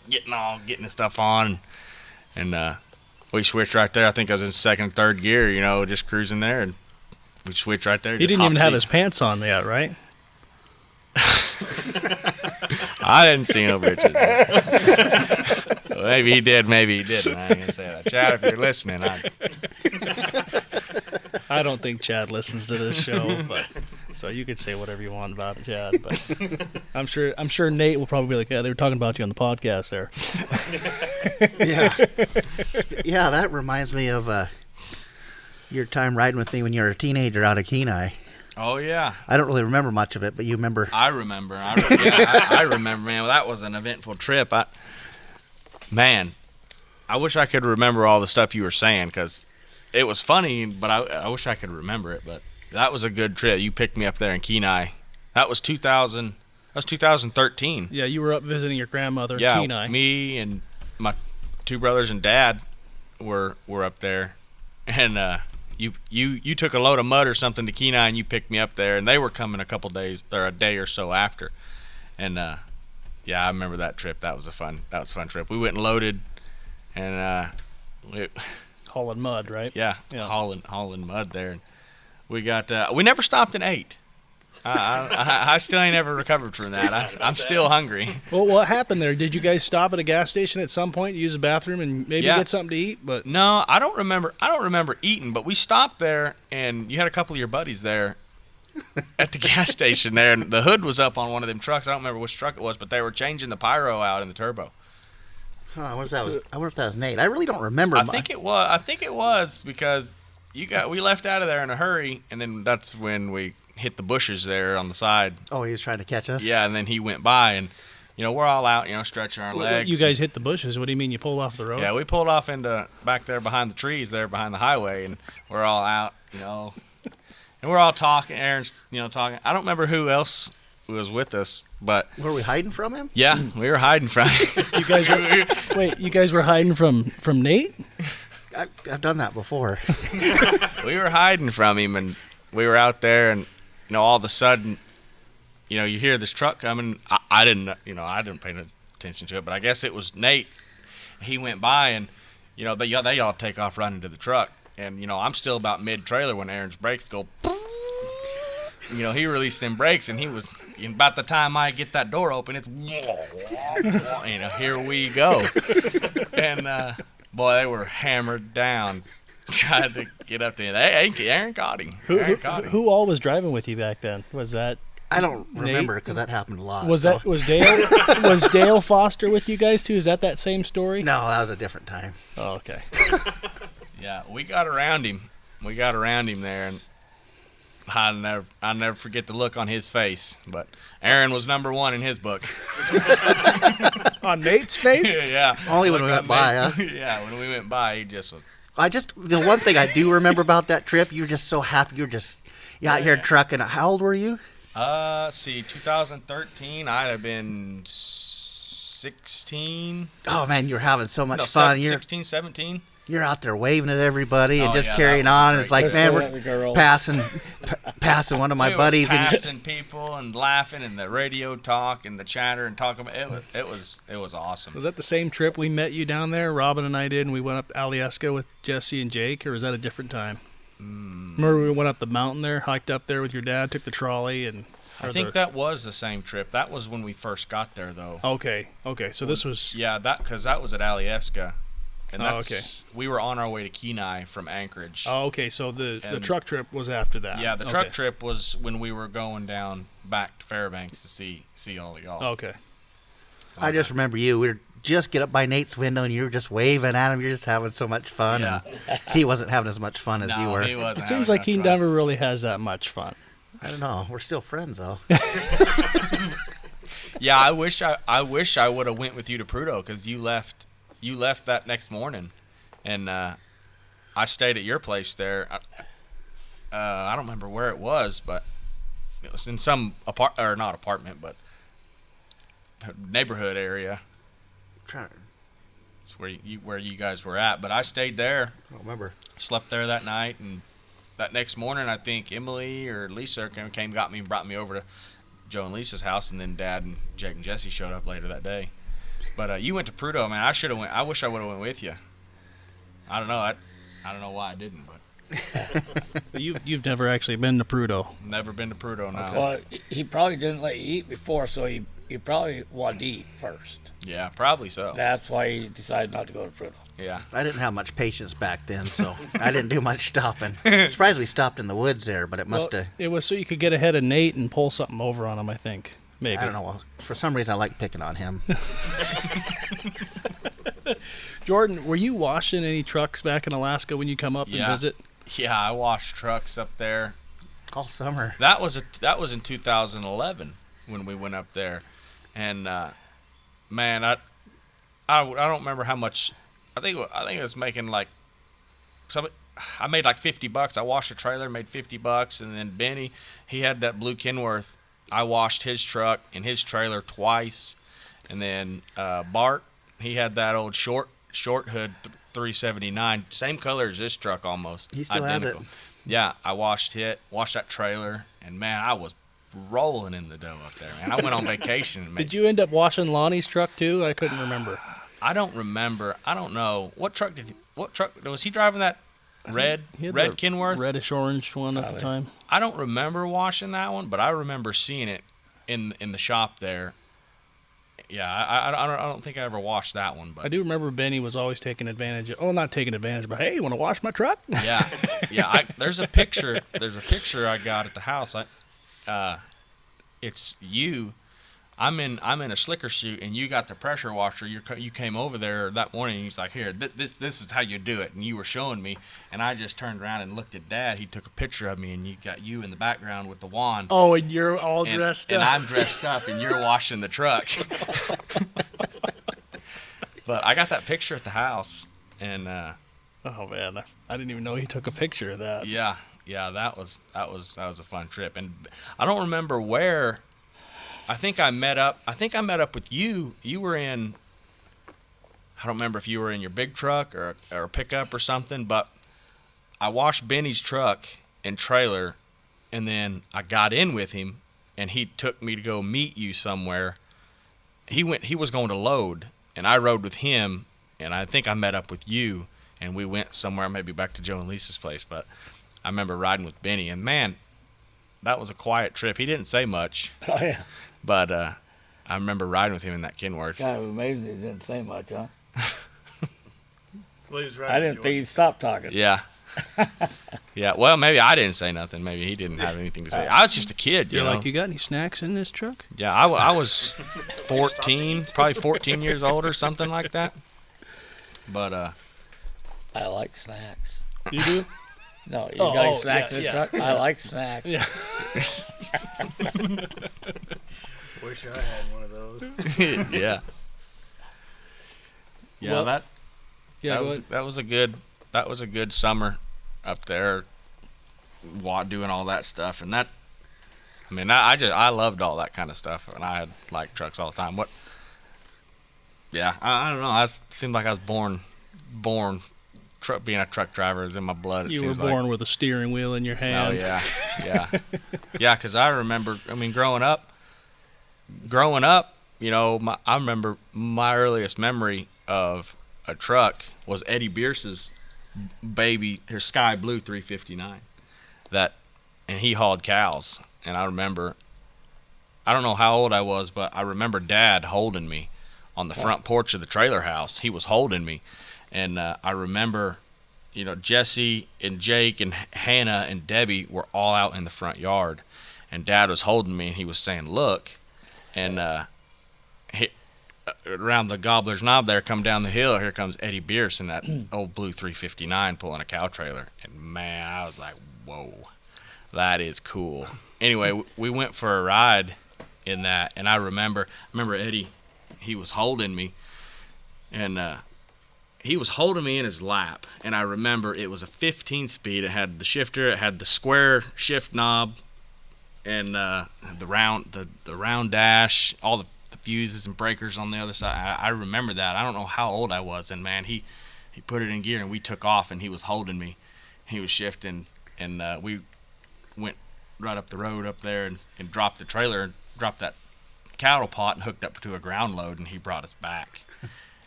his stuff on, and we switched right there. I think I was in second, third gear, just cruising there, and we switched right there. He didn't even have his pants on yet, right? I didn't see no bitches. Maybe he did, maybe he didn't. I ain't gonna say that. Chad, if you're listening, I don't think Chad listens to this show, but so you could say whatever you want about it, Chad. But I'm sure Nate will probably be like, yeah, they were talking about you on the podcast there. Yeah, that reminds me of your time riding with me when you were a teenager out of Kenai. Oh yeah. I don't really remember much of it, but you remember. I remember. I remember, man. Well, that was an eventful trip. I wish I could remember all the stuff you were saying, because it was funny, but I wish I could remember it. But that was a good trip. You picked me up there in Kenai. That was 2000. That was 2013. Yeah, you were up visiting your grandmother in Yeah, Kenai. me and my 2 brothers and dad were up there, and you took a load of mud or something to Kenai, and you picked me up there, and they were coming a couple days or a day or so after, and yeah, I remember that trip. That was a fun trip. We went and loaded, and hauling mud, right? Yeah. hauling mud there, and we never stopped and ate. I still ain't ever recovered from that. I'm still hungry. Well, what happened there? Did you guys stop at a gas station at some point to use the bathroom and maybe get something to eat? But no, I don't remember eating. But we stopped there, and you had a couple of your buddies there at the gas station there, and the hood was up on one of them trucks. I don't remember which truck it was, but they were changing the pyro out in the turbo. I wonder if that was Nate. I really don't remember. I think it was because we left out of there in a hurry, and then that's when we hit the bushes there on the side. Oh, he was trying to catch us? Yeah, and then he went by, and we're all out, stretching our legs. You guys hit the bushes. What do you mean you pulled off the road? Yeah, we pulled off into back there behind the trees there behind the highway, and we're all out, and we're all talking. Aaron's, talking. I don't remember who else was with us, but were we hiding from him? Yeah, we were hiding from him. You guys were hiding from Nate? I've done that before. We were hiding from him, and we were out there, and all of a sudden, you hear this truck coming. I didn't pay attention to it, but I guess it was Nate. He went by, and they all take off running to the truck, and I'm still about mid trailer when Aaron's brakes go. He released them brakes, and he was about the time I get that door open, it's here we go, and boy, they were hammered down. Tried to get up there. Aaron caught him. Who all was driving with you back then? Was that? I don't remember because that happened a lot. Was Dale Foster with you guys too? Is that same story? No, that was a different time. Oh, okay. Yeah, we got around him. There, and I'll never forget the look on his face. But Aaron was number 1 in his book. On Nate's face? Yeah. Only when we went by, huh? Yeah, when we went by, he just was. The one thing I do remember about that trip, you were just so happy. You were just out here trucking. How old were you? 2013, I'd have been 16. Oh, man, you were having so much fun. 16, 17. You're out there waving at everybody and just yeah, carrying on. It's like, man, we're passing one of my buddies. Passing people and laughing and the radio talk and the chatter and talking about it was awesome. Was that the same trip we met you down there? Robin and I did, and we went up Alyeska with Jesse and Jake, or was that a different time? Remember we went up the mountain there, hiked up there with your dad, took the trolley, and I think that was the same trip. That was when we first got there, though. Okay. So this was because that was at Alyeska. And okay. We were on our way to Kenai from Anchorage. Oh, okay. So the truck trip was after that. Yeah, the truck trip was when we were going down back to Fairbanks to see all of y'all. Okay. I just remember you. We were just get up by Nate's window, and you were just waving at him. You're just having so much fun. Yeah. And he wasn't having as much fun as you were. He wasn't. It seems like he never really has that much fun. I don't know. We're still friends, though. Yeah, I wish I would have went with you to Prudhoe because you left that next morning, and I stayed at your place there. I don't remember where it was, but it was in some not apartment, but neighborhood area. It's where you guys were at. But I stayed there. I don't remember. Slept there that night, and that next morning, I think Emily or Lisa came, got me, and brought me over to Joe and Lisa's house, and then Dad and Jake and Jesse showed up later that day. But you went to Prudhoe, man. I should have went. I wish I would have went with you. I don't know. I don't know why I didn't, but You've never actually been to Prudhoe. never been to Prudhoe now. Well, he probably didn't let you eat before, so he probably wanted to eat first. Yeah, probably so. That's why he decided not to go to Prudhoe. Yeah. I didn't have much patience back then, so I didn't do much stopping. I'm surprised we stopped in the woods there, but it must have. It was so you could get ahead of Nate and pull something over on him, I think. Maybe. I don't know. For some reason, I like picking on him. Jordan, were you washing any trucks back in Alaska when you come up and visit? Yeah, I washed trucks up there. All summer. That was in 2011 when we went up there, and man, I don't remember how much. I think it was making like I made like $50. I washed a trailer, made $50, and then Benny, he had that blue Kenworth. I washed his truck and his trailer twice, and then Bart, he had that old short hood 379, same color as this truck almost. He still identical. has it. Yeah, I washed that trailer, and man, I was rolling in the dough up there, man. I went on vacation. And Did you end up washing Lonnie's truck too? I couldn't remember. I don't remember. I don't know. What truck was he driving? That red Kenworth? Reddish orange one at the time. I don't remember washing that one, but I remember seeing it in the shop there. Yeah, I don't think I ever washed that one, but I do remember Benny was always taking advantage of. Oh, not taking advantage, but hey, you want to wash my truck? yeah. There's a picture I got at the house. It's you. I'm in a slicker suit, and you got the pressure washer. You came over there that morning, and he's like, "Here, this is how you do it." And you were showing me, and I just turned around and looked at Dad. He took a picture of me, and you got you in the background with the wand. Oh, and you're all dressed up. And I'm dressed up, and you're washing the truck. But I got that picture at the house, and oh man, I didn't even know he took a picture of that. Yeah, that was a fun trip, and I don't remember where. I think I met up with you. You were in. I don't remember if you were in your big truck or a pickup or something, but I washed Benny's truck and trailer, and then I got in with him, and he took me to go meet you somewhere. He was going to load, and I rode with him, and I think I met up with you, and we went somewhere, maybe back to Joe and Lisa's place, but I remember riding with Benny, and man, that was a quiet trip. He didn't say much. Oh, yeah. But I remember riding with him in that Kenworth. Kind of amazing he didn't say much, huh? Well, he was right. I didn't think he'd stop talking. Yeah. Yeah, well, maybe I didn't say nothing. Maybe he didn't have anything to say. I was just a kid, You're know? like, you got any snacks in this truck? Yeah, I was 14, probably 14 years old or something like that. But I like snacks. You do? No, you got any snacks in the yeah. truck? I like snacks. Yeah. Wish I had one of those. yeah. Yeah, Well, that was a good summer up there, doing all that stuff, and that. I mean, I loved all that kind of stuff, and I had like trucks all the time. Yeah, I don't know. I seemed like I was born. Being a truck driver is in my blood. You were born with a steering wheel in your hand. Oh yeah. Yeah. Because I remember. I mean, growing up, you know, I remember my earliest memory of a truck was Eddie Bierce's baby, her Sky Blue 359. And he hauled cows. And I remember, I don't know how old I was, but I remember Dad holding me on the front porch of the trailer house. He was holding me. And I remember, you know, Jesse and Jake and Hannah and Debbie were all out in the front yard. And Dad was holding me, and he was saying, look. And around the Gobbler's Knob there, come down the hill, here comes Eddie Bierce in that old blue 359 pulling a cow trailer. And, man, I was like, whoa, that is cool. Anyway, we went for a ride in that. And I remember Eddie, he was holding me, and he was holding me in his lap. And I remember it was a 15 speed. It had the shifter, it had the square shift knob, and the round dash, all the fuses and breakers on the other side. I remember that. I don't know how old I was, and man, he put it in gear, and we took off, and he was holding me. He was shifting, and we went right up the road up there and dropped the trailer, and dropped that cattle pot and hooked up to a ground load, and he brought us back.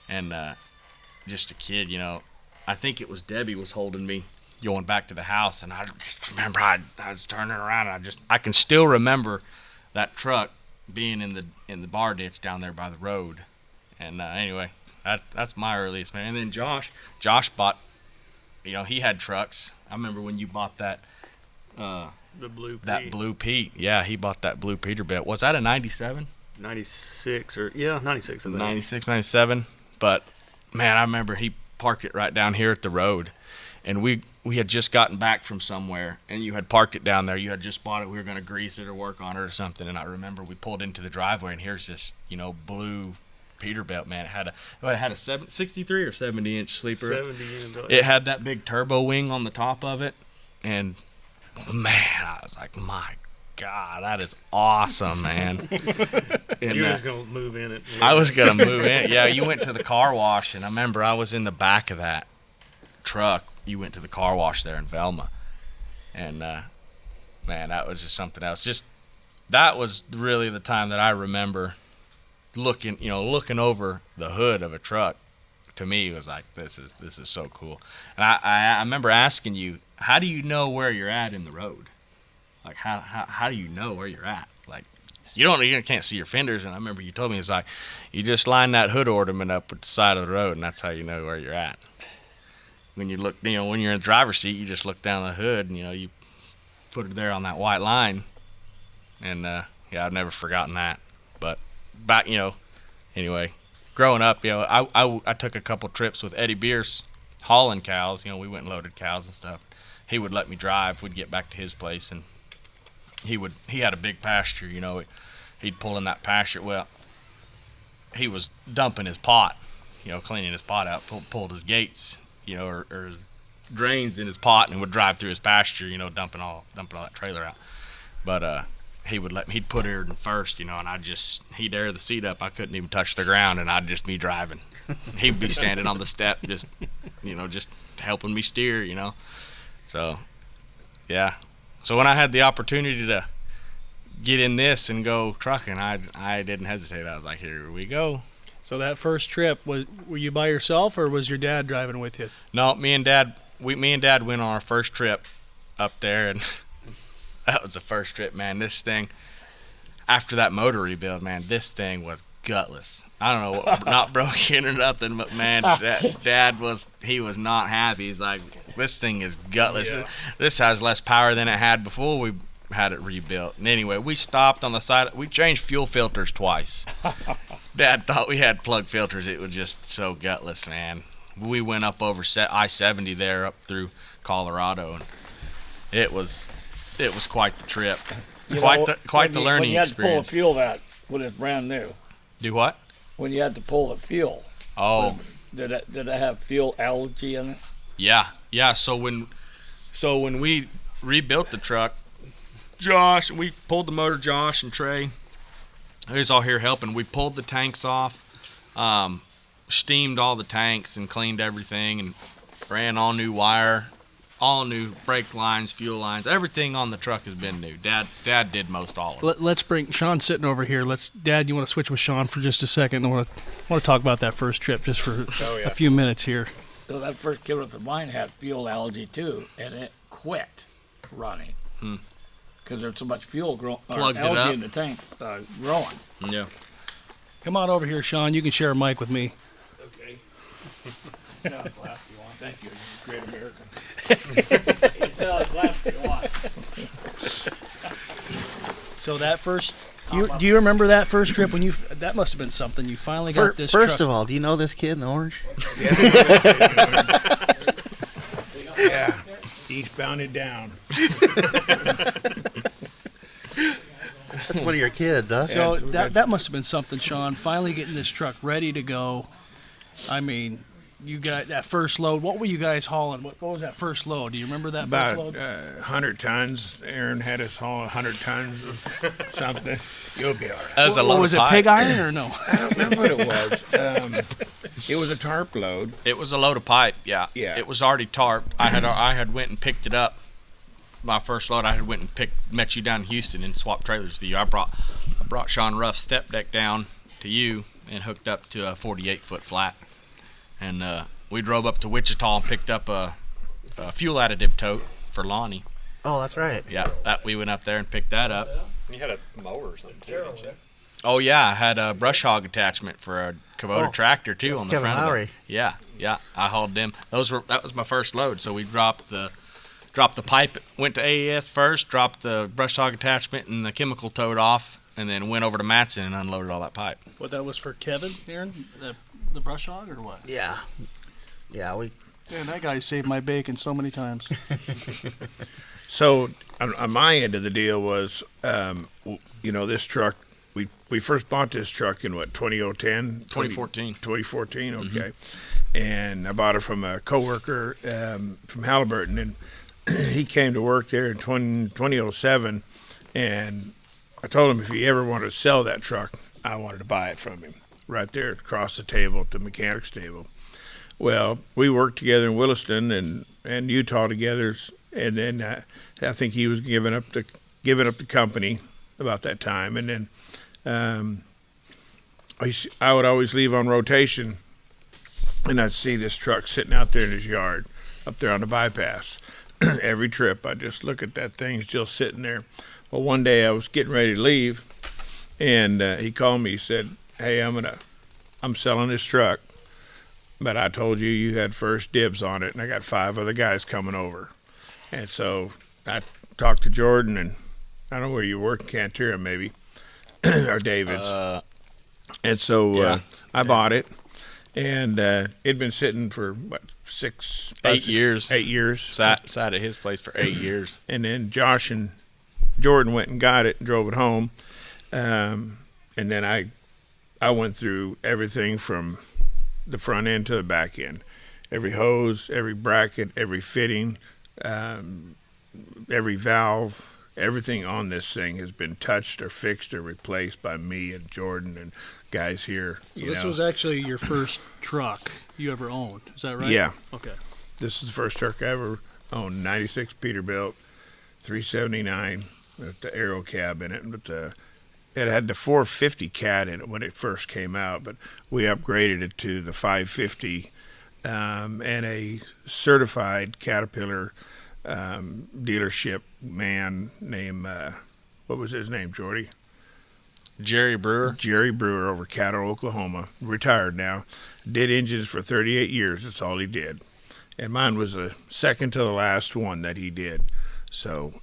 And just a kid, you know, I think it was Debbie was holding me going back to the house, and I just remember I was turning around, and I can still remember that truck being in the bar ditch down there by the road. And anyway, that's my earliest, man. And then Josh bought, you know, he had trucks. I remember when you bought that The Blue Pete. that Blue Pete. Yeah, he bought that Blue Peterbilt. Was that a 97? 96 or 96 I think. 96, 97. But man, I remember he parked it right down here at the road, and we had just gotten back from somewhere, and you had parked it down there. You had just bought it. We were going to grease it or work on it or something. And I remember we pulled into the driveway, and here's this, you know, blue Peterbilt, man. It had a 63 or 70 inch sleeper. 70 It had that big turbo wing on the top of it, and man, I was like, my God, that is awesome, man. And, You was gonna move in it. I was gonna move in. Yeah, you went to the car wash, and I remember I was in the back of that truck. You went to the car wash there in Velma, and man, that was just something else. That was really the time that I remember looking over the hood of a truck. To me, it was like, this is so cool. And I remember asking you, how do you know where you're at in the road? Like, how do you know where you're at? Like, you can't see your fenders. And I remember you told me, it's like, you just line that hood ornament up with the side of the road, and that's how you know where you're at. When you look, you know, when you're in the driver's seat, you just look down the hood, and, you know, you put it there on that white line. And, yeah, I've never forgotten that. But back, you know, anyway, growing up, you know, I took a couple trips with Eddie Bierce hauling cows. You know, we went and loaded cows and stuff. He would let me drive. We'd get back to his place, and he had a big pasture, you know. He'd pull in that pasture. Well, he was dumping his pot, you know, cleaning his pot out, pulled his gates, you know, or his drains in his pot, and would drive through his pasture, you know, dumping all that trailer out. But he'd put her in first, you know, and he'd air the seat up. I couldn't even touch the ground, and I'd just be driving. He'd be standing on the step, just, you know, just helping me steer, you know. So, yeah. So when I had the opportunity to get in this and go trucking, I didn't hesitate. I was like, here we go. So that first trip, were you by yourself, or was your dad driving with you? No, me and Dad went on our first trip up there, and that was the first trip, man. This thing, after that motor rebuild, man, this thing was gutless. I don't know, not broken or nothing, but man, Dad was not happy. He's like, this thing is gutless. Yeah. This has less power than it had before we had it rebuilt. And anyway, we stopped on the side. We changed fuel filters twice. Dad thought we had plug filters. It was just so gutless, man. We went up over I-70 there up through Colorado, and it was quite the trip. Quite the learning experience. When you had to pull the fuel that when it's brand new. Do what? When you had to pull the fuel. Oh. Did it have fuel allergy in it? Yeah. So when we rebuilt the truck, we pulled the motor. Josh and Trey, he was all here helping. We pulled the tanks off, steamed all the tanks and cleaned everything, and ran all new wire, all new brake lines, fuel lines. Everything on the truck has been new. Dad did most all of it. Let's bring Sean sitting over here. Dad, you want to switch with Sean for just a second? I want to talk about that first trip just for a few minutes here. So that first kid of mine had fuel allergy too, and it quit running because there's so much fuel algae in the tank growing. Yeah. Come on over here, Sean. You can share a mic with me. Okay. Thank you, great American. You tell it last you want. So that first, do you remember that first trip when that must have been something. You finally got this First truck. of all, do you know this kid in the orange? Yeah. Eastbound it down. That's one of your kids, huh? So that must have been something, Sean. Finally getting this truck ready to go. I mean, you got that first load. What were you guys hauling? What was that first load? Do you remember that first load? About 100 tons. Aaron had us haul 100 tons of something. You'll be all right. That was a load was of it pipe. pig iron or no? I don't remember what it was. It was a tarp load. It was a load of pipe. Yeah. Yeah. It was already tarped. I had went and picked it up. My first load, I had went and met you down in Houston and swapped trailers with you. I brought Sean Ruff's step deck down to you and hooked up to a 48-foot flat. And we drove up to Wichita and picked up a fuel additive tote for Lonnie. Oh, that's right. Yeah, we went up there and picked that up. You had a mower or something too, didn't you? Oh yeah, I had a brush hog attachment for a Kubota tractor too on the Kevin front of Lowry. it. Yeah, I hauled them. That was my first load. So we dropped the pipe, went to AES first, dropped the brush hog attachment and the chemical tote off, and then went over to Matson and unloaded all that pipe. What, that was for Kevin, Aaron? The brush hog or what? Yeah. Yeah, Man, that guy saved my bacon so many times. So on my end of the deal was, this truck, we first bought this truck in what, 2010? 2014. 2014, okay. And I bought it from a coworker from Halliburton, and he came to work there in 2007, and I told him if he ever wanted to sell that truck, I wanted to buy it from him right there across the table at the mechanics table. Well, we worked together in Williston and Utah together, and then I think he was giving up the company about that time, and then I would always leave on rotation, and I'd see this truck sitting out there in his yard, up there on the bypass. Every trip, I just look at that thing still sitting there. Well, one day I was getting ready to leave, and he called me. He said, "Hey, I'm selling this truck, but I told you had first dibs on it, and I got 5 other guys coming over." And so I talked to Jordan, and I don't know where you work, Cantura maybe, or David's. And so I bought it, and it'd been sitting for, what, 8 years. 8 years. Sat at his place for 8 years. And then Josh and Jordan went and got it and drove it home. And then I went through everything from the front end to the back end. Every hose, every bracket, every fitting, every valve, everything on this thing has been touched or fixed or replaced by me and Jordan and guys here. So this was actually your first truck you ever owned, is that right? Yeah. Okay. This is the first truck I ever owned, 96 Peterbilt, 379 with the aero cab in it. But it had the 450 cat in it when it first came out, but we upgraded it to the 550 and a certified Caterpillar dealership man named, what was his name, Jordy? Jerry Brewer. Jerry Brewer over Cattle, Oklahoma. Retired now. Did engines for 38 years. That's all he did. And mine was the second to the last one that he did. So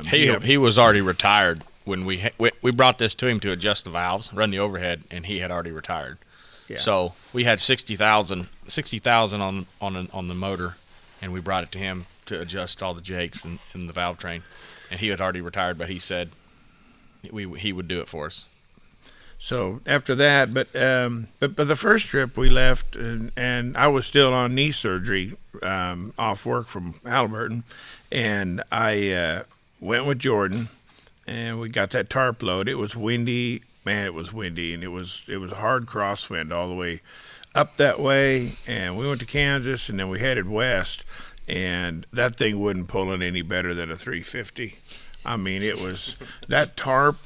he was already retired when we brought this to him to adjust the valves, run the overhead, and he had already retired. Yeah. So we had 60,000 on the motor, and we brought it to him to adjust all the jakes and the valve train, and he had already retired, but he said he would do it for us. So after that, but the first trip we left, and I was still on knee surgery, off work from Halliburton, and I went with Jordan, and we got that tarp load. It was windy, man. It was windy, and it was a hard crosswind all the way up that way, and we went to Kansas, and then we headed west, and that thing wouldn't pull it any better than a 350. I mean, it was that tarp.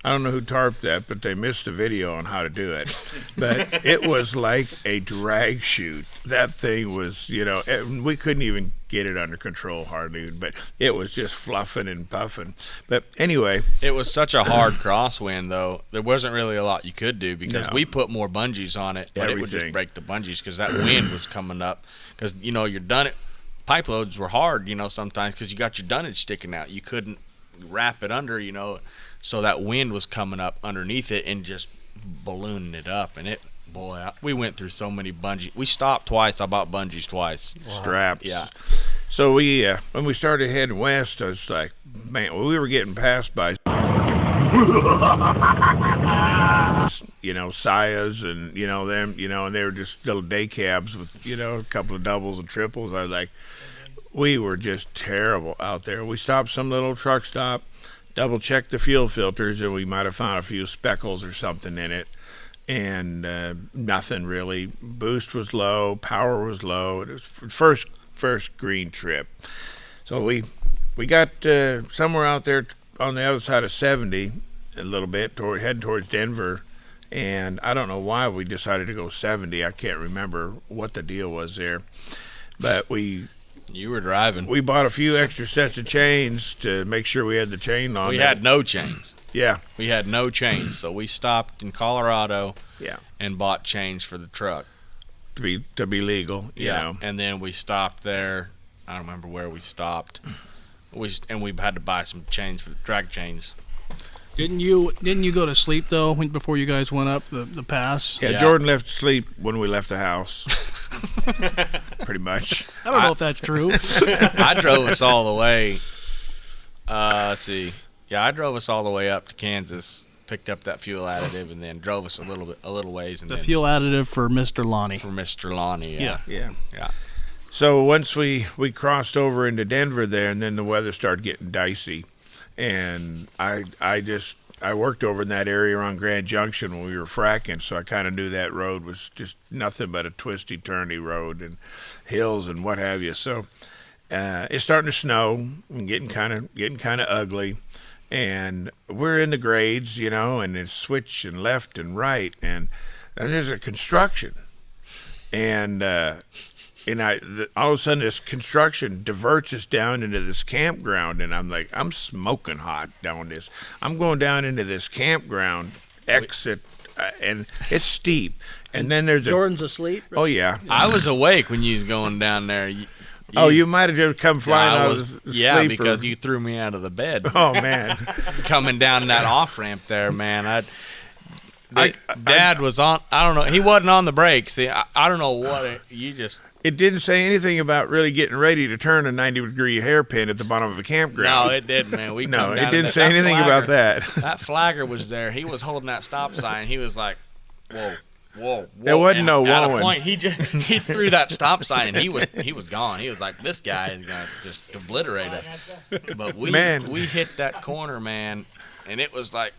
I don't know who tarped that, but they missed the video on how to do it. But it was like a drag chute. That thing was, we couldn't even get it under control hardly, but it was just fluffing and puffing. But anyway. It was such a hard crosswind, though. There wasn't really a lot you could do because we put more bungees on it, but it would just break the bungees because that wind was coming up. Because, your dunnage pipe loads were hard, sometimes because you got your dunnage sticking out. You couldn't wrap it under, so that wind was coming up underneath it and just ballooning it up, and we went through so many bungees. We stopped twice. I bought bungees twice. Wow. Straps. Yeah. So when we started heading west, I was like, man, we were getting passed by Sayas and, them, and they were just little day cabs with, a couple of doubles and triples. I was like, we were just terrible out there. We stopped some little truck stop, double checked the fuel filters, and we might have found a few speckles or something in it. And nothing really. Boost was low, power was low. It was first green trip. So we got somewhere out there on the other side of 70 a little bit, heading towards Denver. And I don't know why we decided to go 70. I can't remember what the deal was there. But You were driving. we bought a few extra sets of chains to make sure we had the chain on. We had no chains. Yeah. We had no chains, so we stopped in Colorado Yeah. and bought chains for the truck. To be legal, you know. And then we stopped there. I don't remember where we stopped. We had to buy some chains for the drag chains. Didn't you go to sleep though before you guys went up the pass? Yeah, Jordan left to sleep when we left the house. Pretty much. I don't know if that's true. I drove us all the way. Let's see. Yeah, I drove us all the way up to Kansas, picked up that fuel additive, and then drove us a little ways. And The then fuel additive for Mr. Lonnie. for Mr. Lonnie. Yeah. Yeah. Yeah. So once we crossed over into Denver there, and then the weather started getting dicey, and I worked over in that area around Grand Junction when we were fracking, so I kind of knew that road was just nothing but a twisty, turny road and hills and what have you. So it's starting to snow and getting kind of ugly, and we're in the grades, and it's switch and left and right, and there's a construction, and all of a sudden this construction diverts us down into this campground, and I'm like, I'm smoking hot down this. I'm going down into this campground exit, and it's steep, and then there's Jordan's asleep. Oh yeah. I was awake when you was going down there. You might have just come flying out of the yeah, sleeper. because you threw me out of the bed. Oh man. Coming down that off ramp there, man. Dad was on. I don't know. He wasn't on the brakes. I don't know what you just. It didn't say anything about really getting ready to turn a 90-degree hairpin at the bottom of a campground. No, it didn't, man. We No, come it down didn't to say anything about that. That flagger was there. He was holding that stop sign. He was like, "Whoa, whoa, whoa!" There wasn't no At a whoa-ing. point, he threw that stop sign, and he was gone. He was like, "This guy is gonna just obliterate us." But we hit that corner, man, and it was like.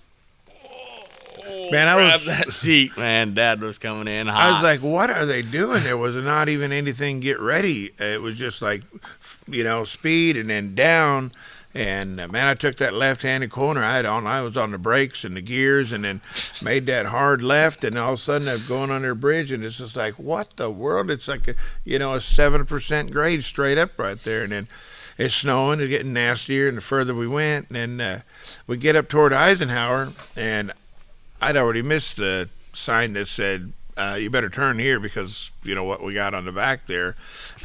Man, Grab that seat, man. Dad was coming in hot. I was like, what are they doing? There was not even anything get ready. It was just like, speed and then down. And, man, I took that left-handed corner. I was on the brakes and the gears, and then made that hard left. And all of a sudden, I'm going under a bridge, and it's just like, what the world? It's like, a 7% grade straight up right there. And then it's snowing. It's getting nastier, and the further we went. And then we get up toward Eisenhower, and I'd already missed the sign that said, you better turn here because what we got on the back there.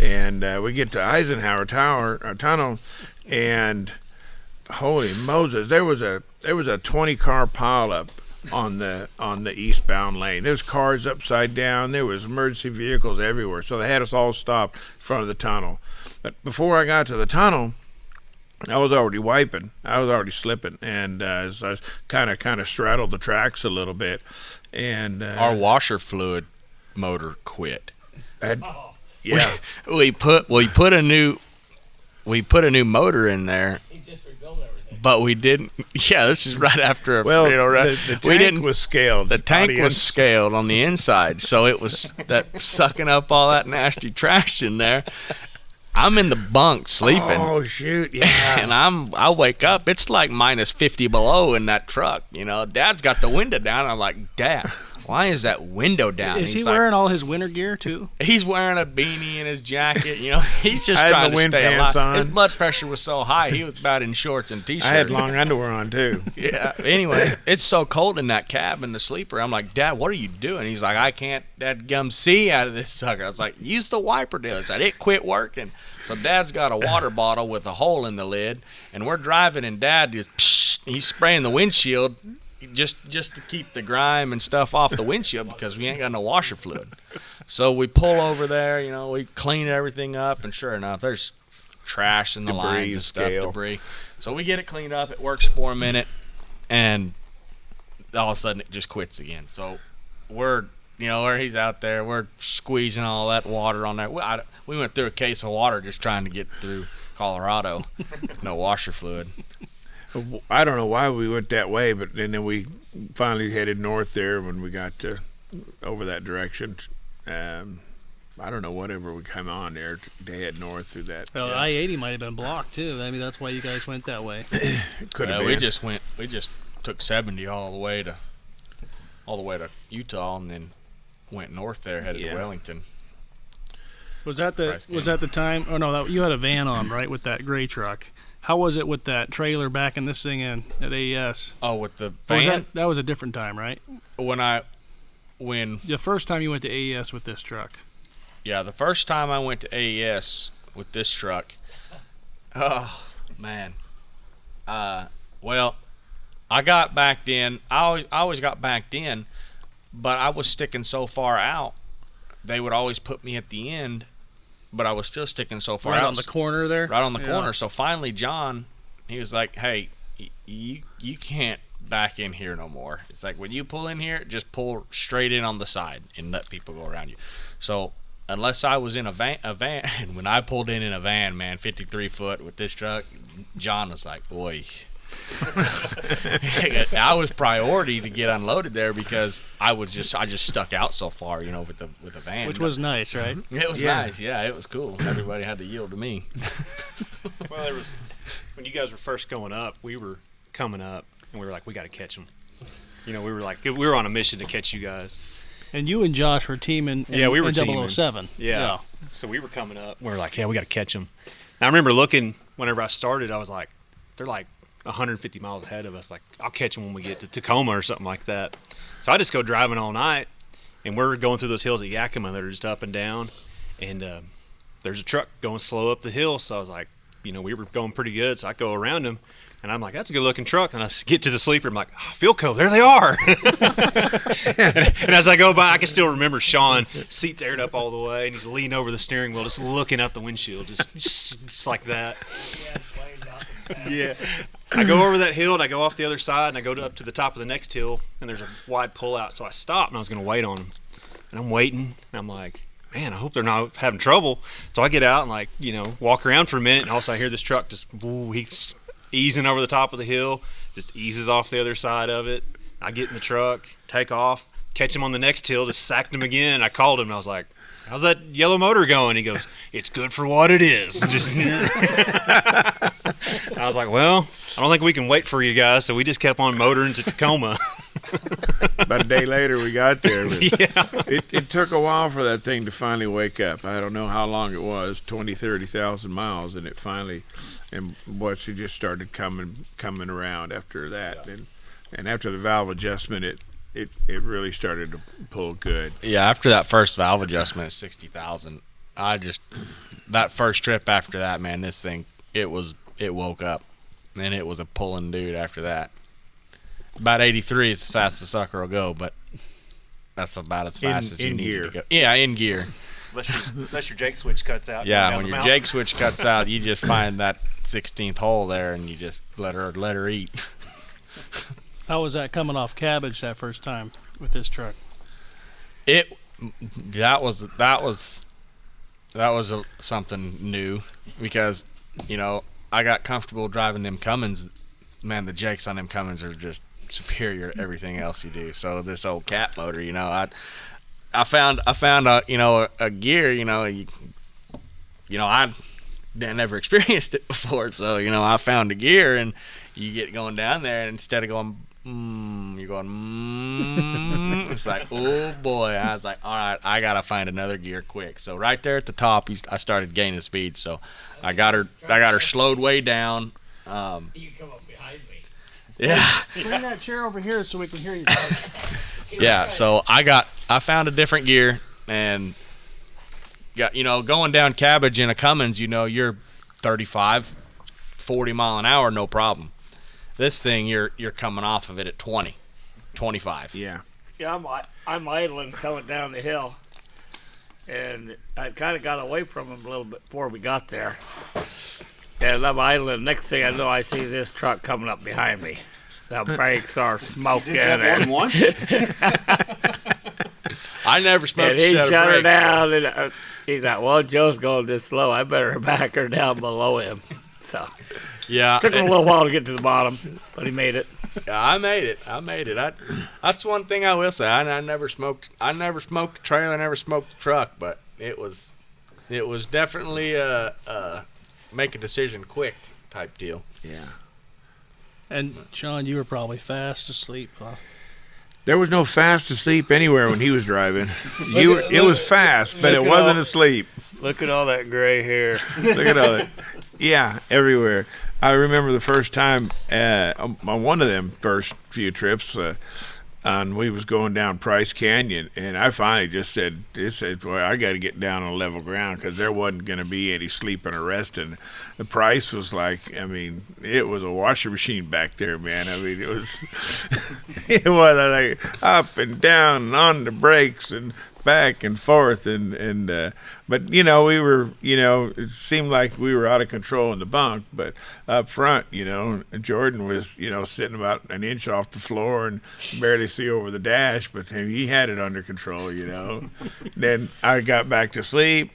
And we get to Eisenhower Tunnel, and holy Moses, there was a 20-car pileup on the eastbound lane. There was cars upside down. There was emergency vehicles everywhere. So they had us all stopped in front of the tunnel. But before I got to the tunnel, I was already wiping. I was already slipping, and so I was kind of straddled the tracks a little bit. And our washer fluid motor quit. Yeah, we put a new motor in there. But we didn't. Yeah, this is right after the tank was scaled. The tank was scaled on the inside, so it was that sucking up all that nasty trash in there. I'm in the bunk sleeping. Oh shoot! Yeah. And I wake up. It's like minus 50 below in that truck. Dad's got the window down. I'm like, Dad, why is that window down? Is he wearing all his winter gear too? He's wearing a beanie and his jacket. He's just trying to stay alive. On. His blood pressure was so high, he was about in shorts and t-shirt. I had long underwear on too. Yeah. Anyway, it's so cold in that cabin, the sleeper. I'm like, Dad, what are you doing? He's like, I can't dadgum see out of this sucker. I was like, use the wiper deal. He said, it quit working. So Dad's got a water bottle with a hole in the lid, and we're driving, and Dad he's spraying the windshield just to keep the grime and stuff off the windshield because we ain't got no washer fluid. So we pull over there, we clean everything up, and sure enough, there's trash in the lines and stuff, debris. So we get it cleaned up. It works for a minute, and all of a sudden it just quits again. So we're, where he's out there, we're squeezing all that water on there. We went through a case of water just trying to get through Colorado. No washer fluid. I don't know why we went that way, but and then we finally headed north there when we got over that direction. I don't know, whatever we come on there to head north through that. Well, I-80 might have been blocked too. Maybe that's why you guys went that way. Could have been. We just took 70 all the way to Utah, and then went north there, headed to Wellington. Was that the time? Oh no, you had a van on, right, with that gray truck. How was it with that trailer backing this thing in at AES? Oh, with the van? That was a different time, right? When the first time you went to AES with this truck. Yeah, the first time I went to AES with this truck. Oh man. Well, I got backed in. I always got backed in, but I was sticking so far out. They would always put me at the end, but I was still sticking so far out. Right on the corner there? Right on the corner. So finally, John, he was like, hey, you can't back in here no more. It's like, when you pull in here, just pull straight in on the side and let people go around you. So unless I was in a van, and when I pulled in a van, man, 53 foot with this truck, John was like, boy. I was priority to get unloaded there because I just stuck out so far, with the van. Which was nice, right? It was nice, yeah, it was cool. Everybody had to yield to me. Well, when you guys were first going up, we were coming up, and we were like, we got to catch them. We were on a mission to catch you guys. And you and Josh were teaming in we were 007. Yeah. So we were coming up. We were like, we got to catch them. And I remember looking, whenever I started, I was like, they're like 150 miles ahead of us. Like, I'll catch them when we get to Tacoma or something like that. So I just go driving all night, and we're going through those hills at Yakima that are just up and down. And there's a truck going slow up the hill. So I was like, we were going pretty good. So I go around him. And I'm like, that's a good-looking truck. And I get to the sleeper. I'm like, Filco, there they are. and as I go by, I can still remember Sean, seats aired up all the way, and he's leaning over the steering wheel, just looking out the windshield, just like that. Yeah. I go over that hill, and I go off the other side, and I go up to the top of the next hill, and there's a wide pull-out. So I stopped, and I was going to wait on him. And I'm waiting, and I'm like, man, I hope they're not having trouble. So I get out and, walk around for a minute, and also I hear this truck just, he's easing over the top of the hill, just eases off the other side of it. I get in the truck, take off, catch him on the next hill, just sacked him again. I called him, and I was like, how's that yellow motor going? He goes, it's good for what it is. I was like, well, I don't think we can wait for you guys, so we just kept on motoring to Tacoma. About a day later, we got there. But it took a while for that thing to finally wake up. I don't know how long it was, 30,000 miles, and it finally, and once it just started coming around after that. And after the valve adjustment, it really started to pull good. Yeah, after that first valve adjustment at 60,000, that first trip after that, man, this thing, it woke up, and it was a pulling dude after that. About 83 is as fast as the sucker will go, but that's about as fast as you need to go. Yeah, in gear. Unless your Jake switch cuts out. Yeah, when your Jake switch cuts out, you just find that 16th hole there, and you just let her eat. How was that coming off cabbage that first time with this truck? That was something new because I got comfortable driving them Cummins. Man, the Jakes on them Cummins are just superior to everything else you do. So this old cat motor, I found a gear, I never experienced it before. So, I found a gear, and you get going down there, and instead of going, you're going, it's like, oh boy. I was like, all right, I got to find another gear quick. So right there at the top, I started gaining speed. So I got her slowed way down. You can come up behind me. Yeah. Bring that chair over here so we can hear you. Yeah, so I found a different gear, and got going down cabbage in a Cummins, you're 35, 40 mile an hour, no problem. This thing, you're coming off of it at 20, 25. Yeah. Yeah, I'm idling coming down the hill, and I kind of got away from him a little bit before we got there. And I'm idling. Next thing I know, I see this truck coming up behind me. The brakes are smoking. Did that one once? I never smoked And a he set of shut her brakes. down, and he thought, well, Joe's going this slow. I better back her down below him. So Yeah, took him a little while to get to the bottom, but he made it. I made it. That's one thing I will say. I never smoked. I never smoked a trailer. I never smoked a truck. But it was definitely a make a decision quick type deal. Yeah. And Sean, you were probably fast asleep, huh? There was no fast asleep anywhere when he was driving. It was fast, but it wasn't asleep. Look at all that gray hair. Look at all that. Yeah, everywhere. I remember the first time on one of them first few trips, and we was going down Price Canyon, and I finally just said, well, I got to get down on level ground because there wasn't going to be any sleeping or resting. The price was like, I mean, it was a washing machine back there, man. I mean, it was, it was like up and down and on the brakes and back and forth but we were, it seemed like we were out of control in the bunk, but up front, Jordan was, sitting about an inch off the floor and barely see over the dash, but he had it under control. Then I got back to sleep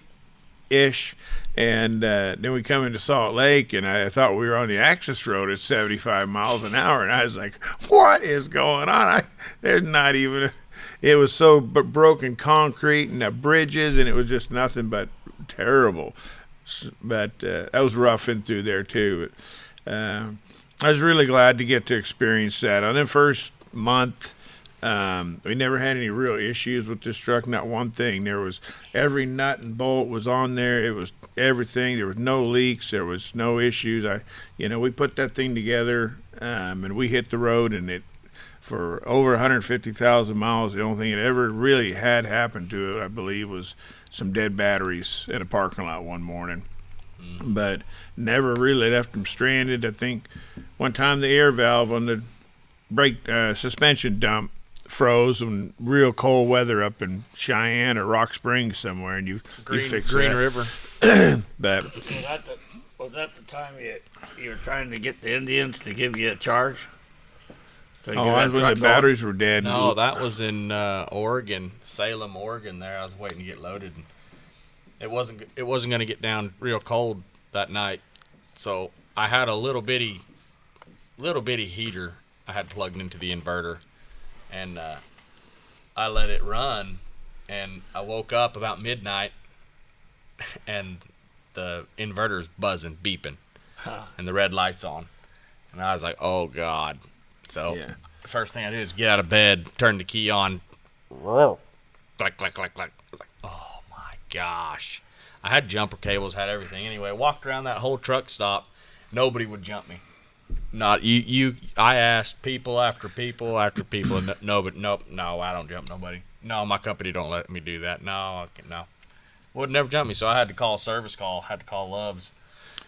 ish, and then we come into Salt Lake, and I thought we were on the access road at 75 miles an hour, and I was like, what is going on? There's not even it was so broken concrete and the bridges, and it was just nothing but terrible. But that was rough in through there too. But, I was really glad to get to experience that. On the first month, we never had any real issues with this truck, not one thing. There was every nut and bolt was on there. It was everything. There was no leaks. There was no issues. We put that thing together, and we hit the road, and it, for over 150,000 miles, the only thing that ever really had happened to it, I believe, was some dead batteries in a parking lot one morning. But never really left them stranded. I think one time the air valve on the brake suspension dump froze in real cold weather up in Cheyenne or Rock Springs somewhere, and you fixed Green that. River. But Was that the time you were trying to get the Indians to give you a charge? So that was when the batteries were dead. No, that was in Oregon, Salem, Oregon. There, I was waiting to get loaded. And it wasn't going to get down real cold that night, so I had a little bitty heater I had plugged into the inverter, and I let it run, and I woke up about midnight, and the inverter's buzzing, beeping, and the red light's on, and I was like, oh God. So the first thing I do is get out of bed, turn the key on, click, click, click, click. I was like, oh my gosh. I had jumper cables, had everything. Anyway, walked around that whole truck stop. Nobody would jump me. Not you. I asked people after people after people. And no, I don't jump nobody. No, my company don't let me do that. No. Would never jump me. So I had to call service call. Had to call Love's,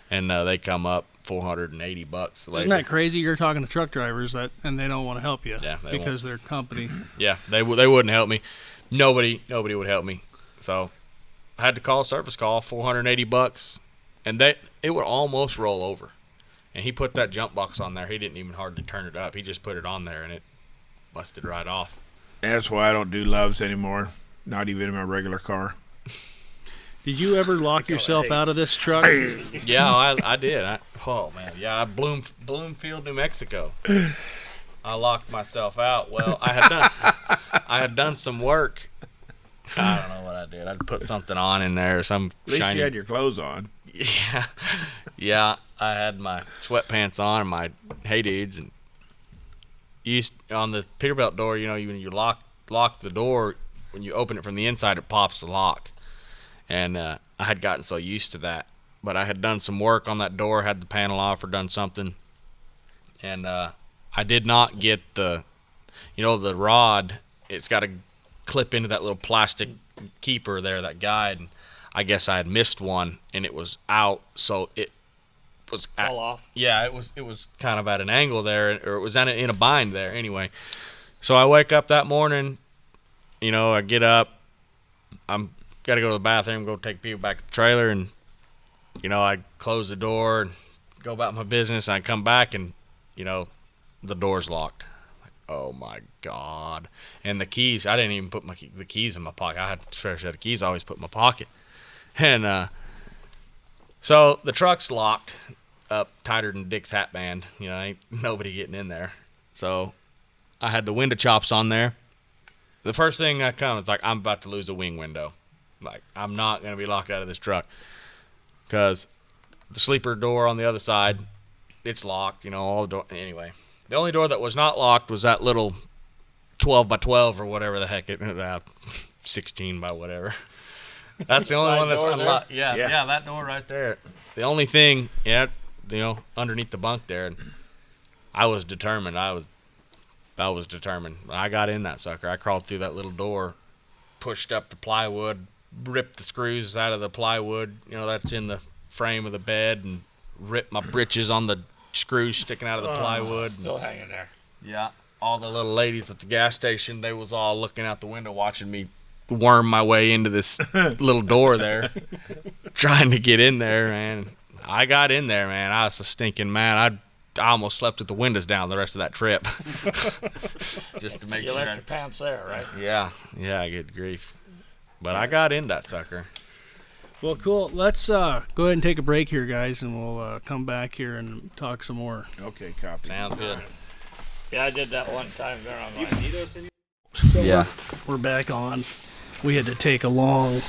and they come up $480 later. Isn't that crazy? You're talking to truck drivers and they don't want to help you. Yeah, because their company. Yeah, they wouldn't help me. Nobody would help me. So I had to call service call, $480, and it would almost roll over. And he put that jump box on there. He didn't even hardly turn it up. He just put it on there, and it busted right off. That's why I don't do Loves anymore. Not even in my regular car. Did you ever lock yourself out of this truck? Yeah, I did. I Bloomfield, New Mexico. I locked myself out. Well, I had done some work. I don't know what I did. I'd put something on in there, some At least shiny. you had your clothes on. Yeah. I had my sweatpants on and my Hey Dudes, and on the Peterbilt door. When you lock the door, when you open it from the inside, it pops the lock. And I had gotten so used to that. But I had done some work on that door, had the panel off or done something. And I did not get the rod. It's got to clip into that little plastic keeper there, that guide. And I guess I had missed one, and it was out. So it was fell off. Yeah, it was kind of at an angle there, or it was in a bind there. Anyway, so I wake up that morning. I get up. I'm got to go to the bathroom, go take people back to the trailer, and I close the door and go about my business. And I come back, and the door's locked. Like, oh my God. And the keys, I didn't even put the keys in my pocket. I had a spare set of keys I always put in my pocket. And so the truck's locked up tighter than Dick's hat band. You know, ain't nobody getting in there. So I had the window chops on there. The first thing that comes is like, I'm about to lose a wing window. Like, I'm not going to be locked out of this truck. Because the sleeper door on the other side, it's locked, you know, all the door. Anyway, the only door that was not locked was that little 12 by 12 or whatever the heck 16 by whatever. That's the only one that's unlocked. Yeah, that door right there. The only thing, underneath the bunk there. And I was determined. I was determined. When I got in that sucker, I crawled through that little door, pushed up the plywood, ripped the screws out of the plywood, that's in the frame of the bed, and ripped my britches on the screws sticking out of the plywood. Still hanging there. Yeah. All the little ladies at the gas station, they was all looking out the window watching me worm my way into this little door there, trying to get in there, man. I got in there, man. I was so stinking mad. I almost slept with the windows down the rest of that trip. Just to make sure. You left your pants there, right? Yeah, good grief. But I got in that sucker. Well, cool. Let's go ahead and take a break here, guys, and we'll come back here and talk some more. Okay, copy. Sounds good. Yeah, I did that one time there on Yeah. We're back on. We had to take a long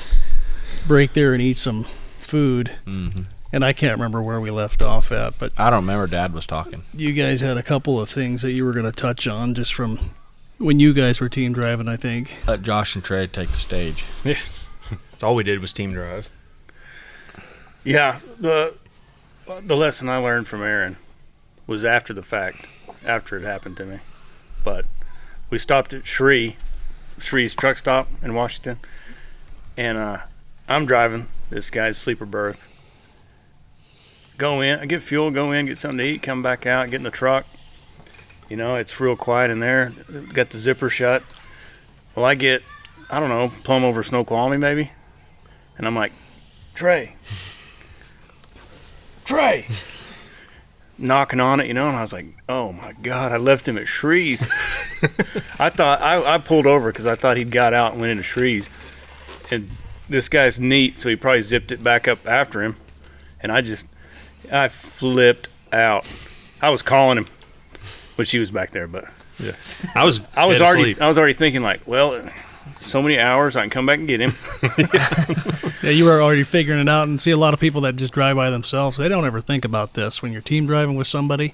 break there and eat some food. Mm-hmm. And I can't remember where we left off at, but I don't remember. Dad was talking. You guys had a couple of things that you were going to touch on just from when you guys were team driving, I think. Let Josh and Trey take the stage. That's all we did was team drive. Yeah, the lesson I learned from Aaron was after the fact, after it happened to me. But we stopped at Shree's truck stop in Washington, and I'm driving this guy's sleeper berth. Go in, I get fuel, go in, get something to eat, come back out, get in the truck. It's real quiet in there. Got the zipper shut. Well, I get, plumb over Snoqualmie maybe. And I'm like, Trey. Knocking on it, and I was like, oh my God, I left him at Shree's. I thought, I pulled over because I thought he'd got out and went into Shree's. And this guy's neat, so he probably zipped it back up after him. And I flipped out. I was calling him, but she was back there. But yeah, I was already thinking like, well, so many hours, I can come back and get him. Yeah, you were already figuring it out. And see, a lot of people that just drive by themselves, they don't ever think about this when you're team driving with somebody.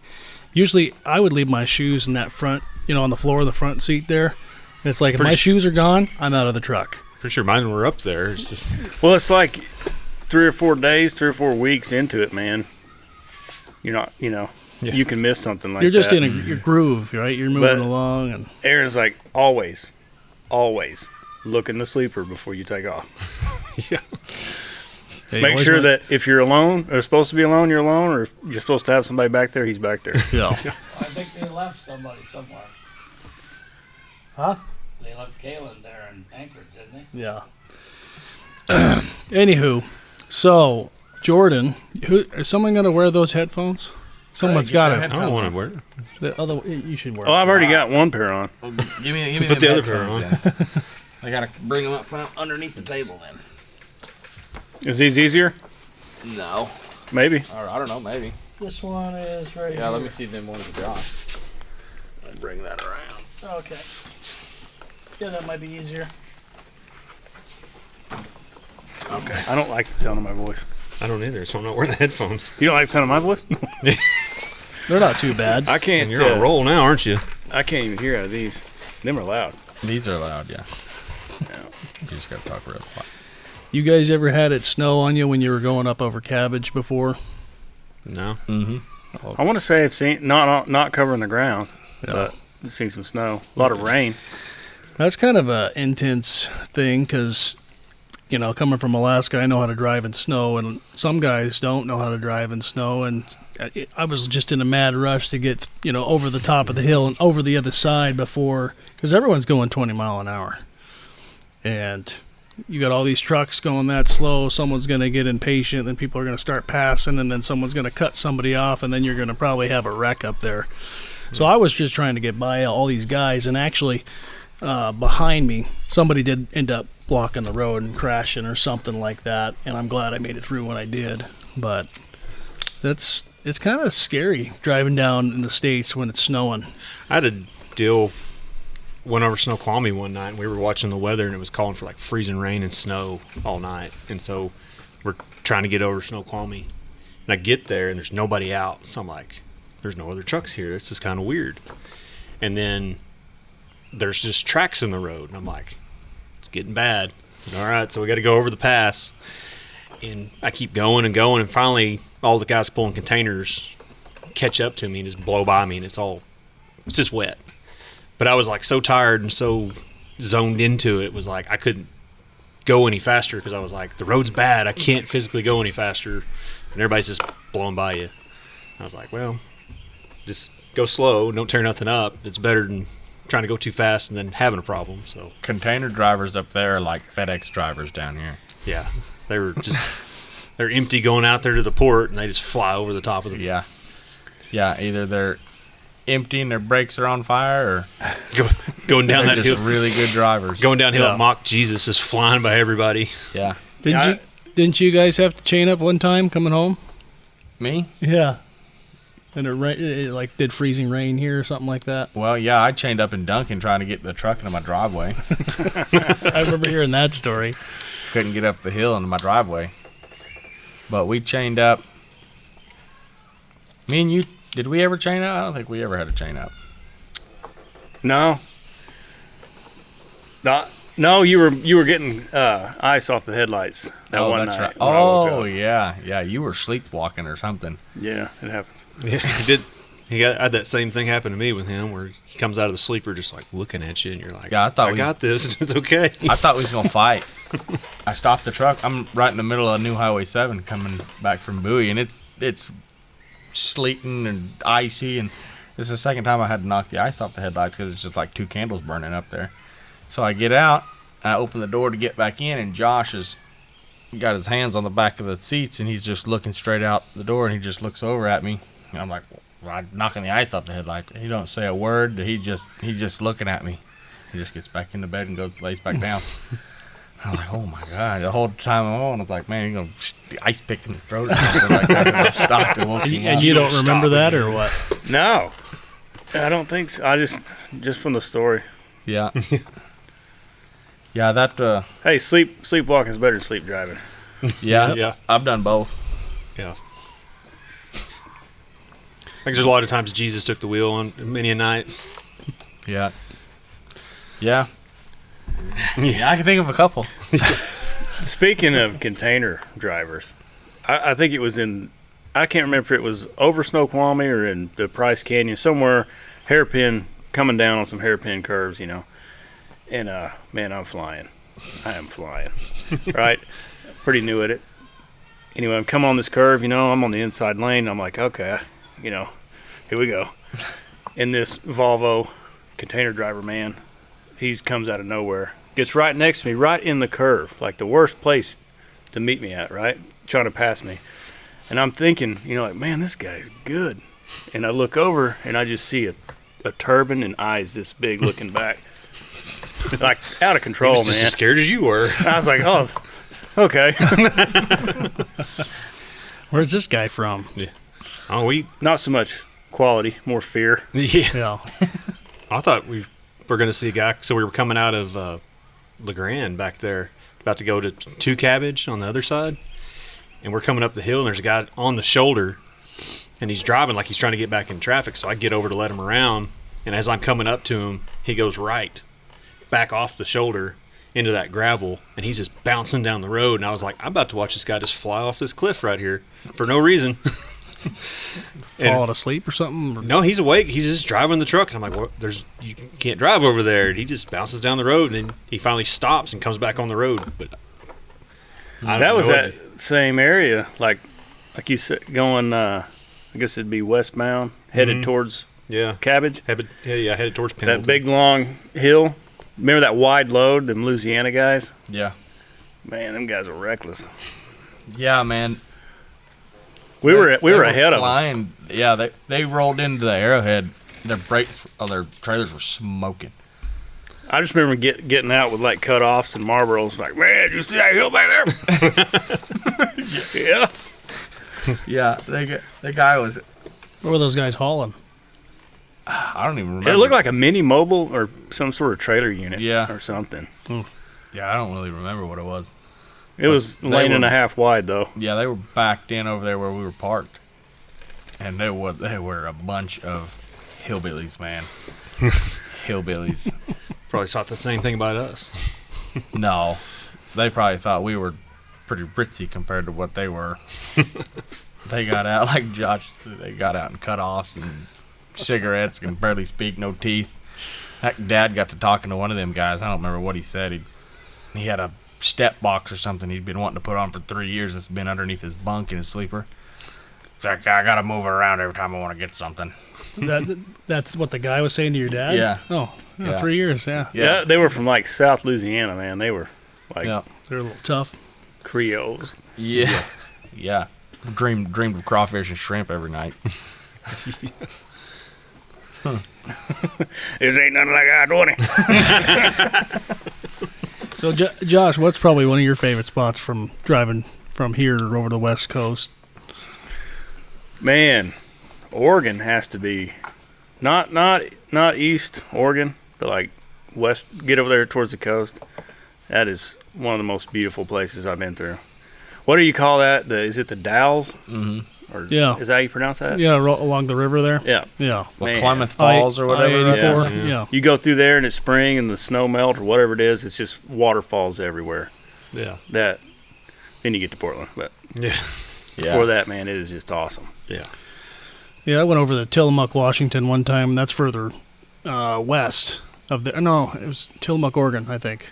Usually, I would leave my shoes in that front, on the floor of the front seat there. And it's like, if my shoes are gone, I'm out of the truck. Pretty sure mine were up there. It's just... Well, it's like 3 or 4 days, 3 or 4 weeks into it, man. You're not, you can miss something like that. You're just in your groove, right? You're moving along. And Aaron's like, always look in the sleeper before you take off. Yeah. Hey, Make sure that if you're alone, or supposed to be alone, you're alone, or if you're supposed to have somebody back there, he's back there. Yeah. I think they left somebody somewhere. Huh? They left Kalen there in Anchorage, didn't they? Yeah. Anywho, so Jordan, is someone going to wear those headphones? Someone's got it. I don't want to wear it. The other, you should wear. Oh, I've already got one pair on. Give me put the other pair on. I gotta bring them up underneath the table then. Is these easier? No. Maybe. Or I don't know. Maybe. This one is right here. Yeah. Let me see them ones with Josh. I'll bring that around. Okay. Yeah, that might be easier. Okay. I don't like the sound of my voice. I don't either, so I'm not wearing the headphones. You don't like the sound of my voice? They're not too bad. I can't. And you're on a roll now, aren't you? I can't even hear out of these. Them are loud. These are loud, yeah. You just gotta talk real quiet. You guys ever had it snow on you when you were going up over Cabbage before? No. Mm-hmm. I want to say I've seen not covering the ground, Yeah. but I've seen some snow. A lot of rain. That's kind of a intense thing because, coming from Alaska, I know how to drive in snow, and some guys don't know how to drive in snow. And I was just in a mad rush to get, over the top of the hill and over the other side before, because everyone's going 20 mile an hour. And you got all these trucks going that slow. Someone's going to get impatient, then people are going to start passing, and then someone's going to cut somebody off, and then you're going to probably have a wreck up there. So I was just trying to get by all these guys, and actually behind me, somebody did end up blocking the road and crashing or something like that, and I'm glad I made it through when I did. But it's kind of scary driving down in the States when it's snowing. I had a deal, went over Snoqualmie one night, and we were watching the weather, and it was calling for like freezing rain and snow all night. And so we're trying to get over Snoqualmie. And I get there, and there's nobody out. So I'm like, there's no other trucks here. This is kind of weird. And then there's just tracks in the road. And I'm like, it's getting bad. I said, all right, so we got to go over the pass. And I keep going and going. And finally, all the guys pulling containers catch up to me and just blow by me. And it's just wet. But I was like so tired and so zoned into it. It was like I couldn't go any faster because I was like, the road's bad. I can't physically go any faster. And everybody's just blowing by you. I was like, well, just go slow. Don't tear nothing up. It's better than trying to go too fast and then having a problem. So Container drivers up there are like FedEx drivers down here. yeah, they're empty going out there to the port, and they just fly over the top of the Yeah, either they're empty and their brakes are on fire, or going down they're that just hill. really good drivers. Going downhill Yeah. at Mach Jesus is flying by everybody. Yeah. Didn't you guys have to chain up one time coming home? Me? Yeah. And it like did freezing rain here or something like that. Well, yeah, I chained up in Duncan trying to get the truck into my driveway. I remember hearing that story. Couldn't get up the hill into my driveway. But we chained up. Me and you, did we ever chain up? I don't think we ever had to chain up. No. No, you were getting ice off the headlights that one that's night. right. when I woke Oh, up. yeah, you were sleepwalking or something. Yeah, it happens. Yeah, he did. I had that same thing happen to me with him, where he comes out of the sleeper just like looking at you, and you're like, Yeah, I got this. It's okay. I thought we was gonna fight. I stopped the truck. I'm right in the middle of New Highway 7 coming back from Bowie, and it's sleeting and icy, and this is the second time I had to knock the ice off the headlights because it's just like two candles burning up there. So I get out, and I open the door to get back in, and Josh has got his hands on the back of the seats, and he's just looking straight out the door, and he just looks over at me, and I'm like, well, I'm knocking the ice off the headlights. He don't say a word. He's just looking at me. He just gets back into bed and lays back down. I'm like, oh my God. The whole time I'm on, I was like, man, you're going to ice pick in the throat or something like that. And I stopped and woke him And up. you don't remember that or what? No, I don't think so. I just from the story. Yeah. Yeah, that, Hey, sleepwalking is better than sleep driving. yeah, Yeah. I've done both. Yeah. I think there's a lot of times Jesus took the wheel on many a nights. Yeah. Yeah. Yeah, I can think of a couple. Speaking of container drivers, I think it was I can't remember if it was over Snoqualmie or in the Price Canyon, somewhere hairpin, coming down on some hairpin curves, And, man, I'm flying. I am flying. Right? Pretty new at it. Anyway, I'm coming on this curve, I'm on the inside lane. I'm like, okay, here we go. And this Volvo container driver, man, he comes out of nowhere. Gets right next to me, right in the curve, like the worst place to meet me at, right? Trying to pass me. And I'm thinking, like, man, this guy's good. And I look over, and I just see a turban and eyes this big looking back. Like, out of control, He was just man. as scared as you were. I was like, oh, okay. Where's this guy from? Oh, Not so much quality, more fear. yeah. Yeah. I thought we were going to see a guy. So we were coming out of LeGrand back there, about to go to Two Cabbage on the other side. And we're coming up the hill, and there's a guy on the shoulder, and he's driving like he's trying to get back in traffic. So I get over to let him around. And as I'm coming up to him, he goes right back off the shoulder into that gravel, and he's just bouncing down the road. And I was like, I'm about to watch this guy just fly off this cliff right here for no reason. Falling asleep or something? Or- No, he's awake. He's just driving the truck, and I'm like, "What? You can't drive over there." And he just bounces down the road, and then he finally stops and comes back on the road. But That was that same area, like you said, going, I guess it'd be westbound, headed towards yeah, Cabbage. headed towards Pendleton. That big, long hill. Remember that wide load, them Louisiana guys? Yeah. Man, them guys were reckless. Yeah, man. We were They ahead of them. flying. Yeah, they rolled into the Arrowhead their brakes of their trailers were smoking. I just remember getting out with like cutoffs and Marlboros. Like, man, did you see that hill back there? Yeah. Yeah, the guy was. What were those guys hauling? I don't even remember. It looked like a mini mobile or some sort of trailer unit. Yeah. Or something. Yeah, I don't really remember what it was. It was lane and a half wide though. Yeah, they were backed in over there where we were parked, and they were a bunch of hillbillies, man. Hillbillies. Probably thought the same thing about us. No, they probably thought we were pretty ritzy compared to what they were. They got out, like Josh said, they got out in cutoffs and cigarettes, can barely speak, no teeth. That Dad got to talking to one of them guys. I don't remember what he said. He had a step box or something he'd been wanting to put on for 3 years that's been underneath his bunk in his sleeper. It's like, I got to move it around every time I want to get something. That's what the guy was saying to your dad? Yeah. Oh, Yeah. 3 years, yeah. Yeah, they were from like South Louisiana, man. They were like Yeah. They're a little tough. Creoles. Yeah. Yeah. Dreamed of crawfish and shrimp every night. This ain't nothing like I-20. So, Josh, what's probably one of your favorite spots from driving from here over the West Coast? Man, Oregon has to be not East Oregon, but like west. Get over there towards the coast. That is one of the most beautiful places I've been through. What do you call that? Is it the Dalles? Mm-hmm. Or Yeah. Is that how you pronounce that? Yeah, along the river there. Yeah. Yeah. Well, Man. Klamath Falls or whatever. I-84. Yeah. Yeah. You go through there and it's spring and the snow melt or whatever it is. It's just waterfalls everywhere. Yeah. Then you get to Portland. But Yeah. before that, man, it is just awesome. Yeah. Yeah, I went over to Tillamook, Washington one time. That's further west of there. No, it was Tillamook, Oregon, I think.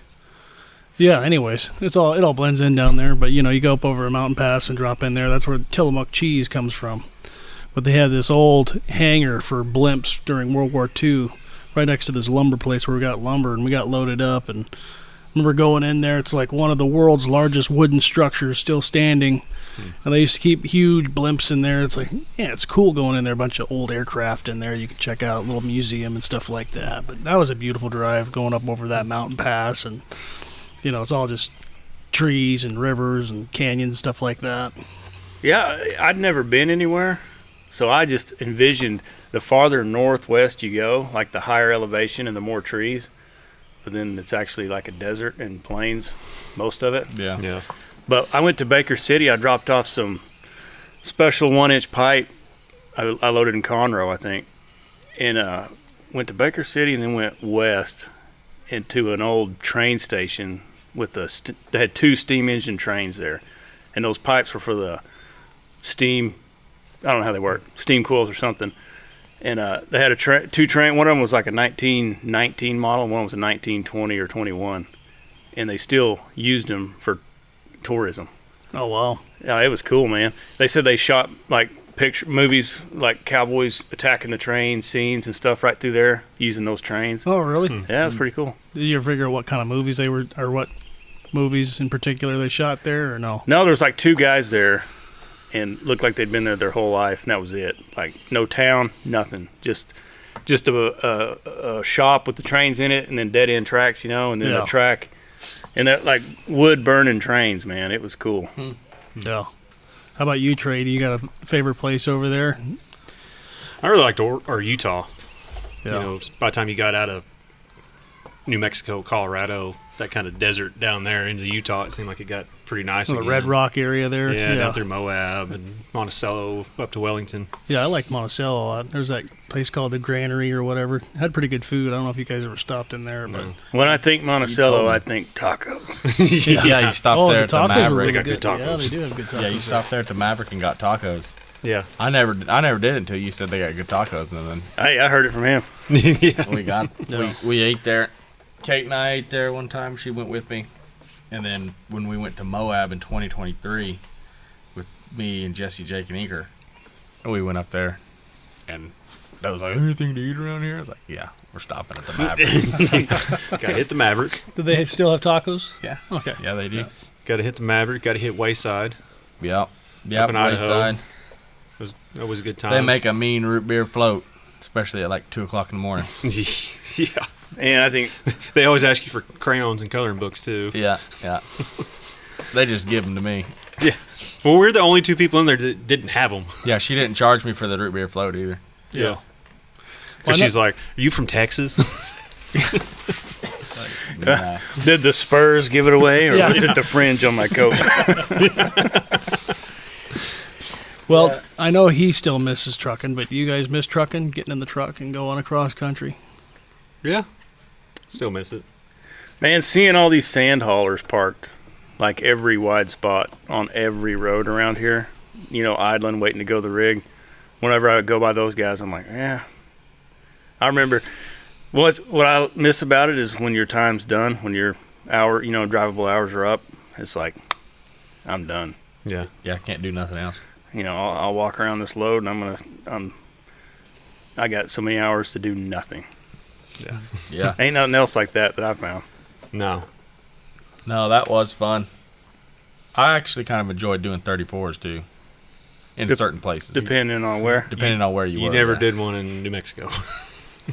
Yeah, anyways, it all blends in down there. But, you go up over a mountain pass and drop in there. That's where Tillamook cheese comes from. But they had this old hangar for blimps during World War II right next to this lumber place where we got lumber, and we got loaded up. And I remember going in there. It's like one of the world's largest wooden structures still standing. And they used to keep huge blimps in there. It's like, yeah, it's cool going in there. A bunch of old aircraft in there. You can check out a little museum and stuff like that. But that was a beautiful drive going up over that mountain pass. And, it's all just trees and rivers and canyons and stuff like that. Yeah, I'd never been anywhere. So I just envisioned the farther northwest you go, like the higher elevation and the more trees. But then it's actually like a desert and plains, most of it. Yeah. Yeah. But I went to Baker City. I dropped off some special 1-inch pipe. I loaded in Conroe, I think. And went to Baker City and then went west into an old train station with they had 2 steam engine trains there. And those pipes were for the steam, I don't know how they work, steam coils or something. And they had 2 train. One of them was like a 1919 model. One was a 1920 or 21. And they still used them for tourism. Oh, wow. Yeah, it was cool, man. They said they shot like movies like cowboys attacking the train scenes and stuff right through there using those trains. Oh, really? Yeah, it's pretty cool. Did you ever figure out what kind of movies they were, or what movies in particular they shot there, or no? No, there was like 2 guys there and looked like they'd been there their whole life, and that was it. Like no town, nothing. Just a shop with the trains in it, and then dead end tracks, and then a track. And that like wood burning trains, man. It was cool. Yeah. How about you, Trey? Do you got a favorite place over there? I really liked Utah. Yeah. By the time you got out of New Mexico, Colorado, that kind of desert down there into Utah, it seemed like it got pretty nice. The again. Red Rock area there. Yeah, down through Moab and Monticello up to Wellington. Yeah, I liked Monticello a lot. There's that place called the Granary or whatever. It had pretty good food. I don't know if you guys ever stopped in there, but When I think Monticello, I think tacos. Yeah, you stopped there the at the tacos were Maverick. really got good. good Yeah, tacos. they do have good tacos. Yeah, you stopped there at the Maverick and got tacos. Yeah. I never did it until you said they got good tacos, and then Hey, I heard it from him. we got Yeah. we ate there. Kate and I ate there one time. She went with me, and then when we went to Moab in 2023 with me and Jesse, Jake, and Eager, we went up there, and that was like, anything to eat around here? I was like, yeah, we're stopping at the Maverick. Got to hit the Maverick. Do they still have tacos? Yeah, Okay. yeah, they do. Got to hit the Maverick. Got to hit Wayside. Yep, Up in Idaho. Wayside. It was always a good time. They make a mean root beer float. especially at like 2 o'clock in the morning. Yeah. And I think They always ask you for crayons and coloring books too. Yeah. They just give them to me. Yeah. Well, we're the only two people in there that didn't have them. Yeah, she didn't charge me for the root beer float either. Yeah. Why Because she's like, "Are you from Texas?" Nah. did the Spurs give it away, or was it the fringe on my coat? Well, I know he still misses trucking, but do you guys miss trucking, getting in the truck and going across country? Yeah. Still miss it. Man, seeing all these sand haulers parked, like every wide spot on every road around here, idling, waiting to go the rig. Whenever I go by those guys, I'm like, yeah. I remember what I miss about it is when your time's done, when your drivable hours are up, it's like, I'm done. Yeah. Yeah, I can't do nothing else. I'll walk around this load and I got so many hours to do nothing. Yeah. Yeah. Ain't nothing else like that I found. No. No, that was fun. I actually kind of enjoyed doing 34s too, in certain places. Depending on where. Depending on where you were. You never yeah. did one in New Mexico.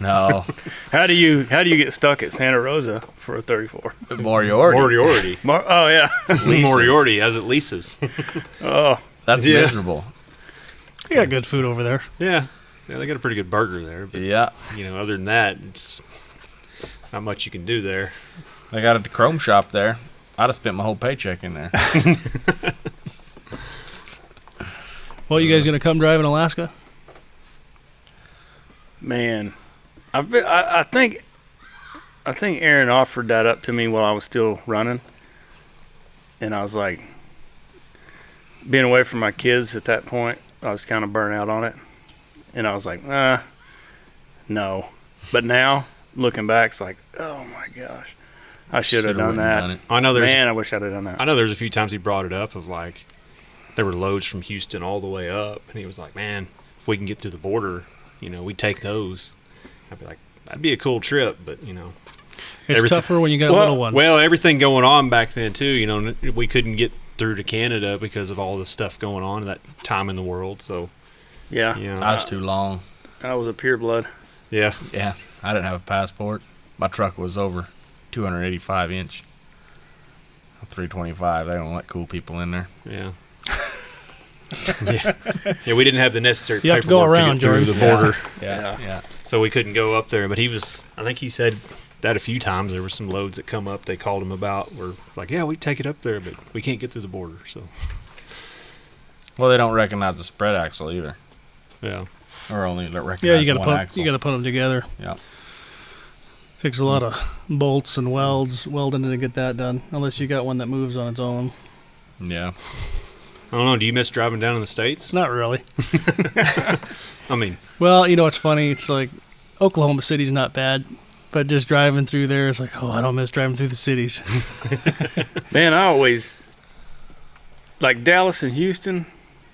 No. How do you get stuck at Santa Rosa for a 34? Moriarty. Moriarty. Oh yeah. Moriarty as it leases. Oh, That's Yeah. miserable. You got good food over there. Yeah. Yeah, they got a pretty good burger there. But, Yeah. other than that, it's not much you can do there. They got a Chrome shop there. I'd have spent my whole paycheck in there. Well, you guys gonna come drive in Alaska? man. I think Aaron offered that up to me while I was still running. And I was like, being away from my kids at that point, I was kind of burnt out on it. And I was like, no. But now, looking back, it's like, oh my gosh, I should have done that. I know there's Man, I wish I'd have done that. I know there's a few times he brought it up of like there were loads from Houston all the way up, and he was like, man, if we can get through the border, we'd take those. I'd be like, that'd be a cool trip, but It's tougher when you got little ones. Well, everything going on back then too, we couldn't get through to Canada because of all the stuff going on at that time in the world. So Yeah. I was too long. I was a pure blood. Yeah. Yeah, I didn't have a passport. My truck was over 285 inch. 325. They don't let cool people in there. Yeah. Yeah, we didn't have the necessary You have to go paperwork around, to get through George. the border. Yeah. So we couldn't go up there, but I think he said that a few times. There were some loads that come up. They called him about. We're like, yeah, we take it up there, but we can't get through the border. So Well, they don't recognize the spread axle either, yeah, or only recognize Yeah, you one axle. put them together. Yeah. Takes a lot of bolts and welding to get that done. Unless you got one that moves on its own. Yeah. I don't know. Do you miss driving down in the States? Not really. I mean, Well, it's funny. It's like Oklahoma City's not bad, but just driving through there is like, oh, I don't miss driving through the cities. Man, I always, like Dallas and Houston,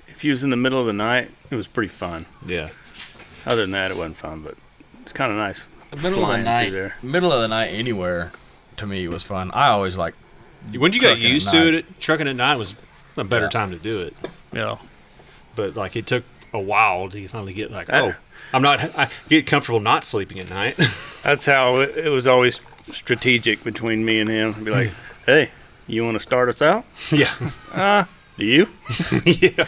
if you was in the middle of the night, it was pretty fun. yeah. Other than that, it wasn't fun, but it's kind of nice. Middle flying of the through night. there. Middle of the night anywhere, to me, was fun. I always like. When you got Trucking at used night. to it, trucking at night was a better Yeah. time to do it. Yeah. But like it took a while to finally get like, I get comfortable not sleeping at night. That's how it was always strategic between me and him. Be like, hey, you want to start us out? Yeah. Do you? Yeah.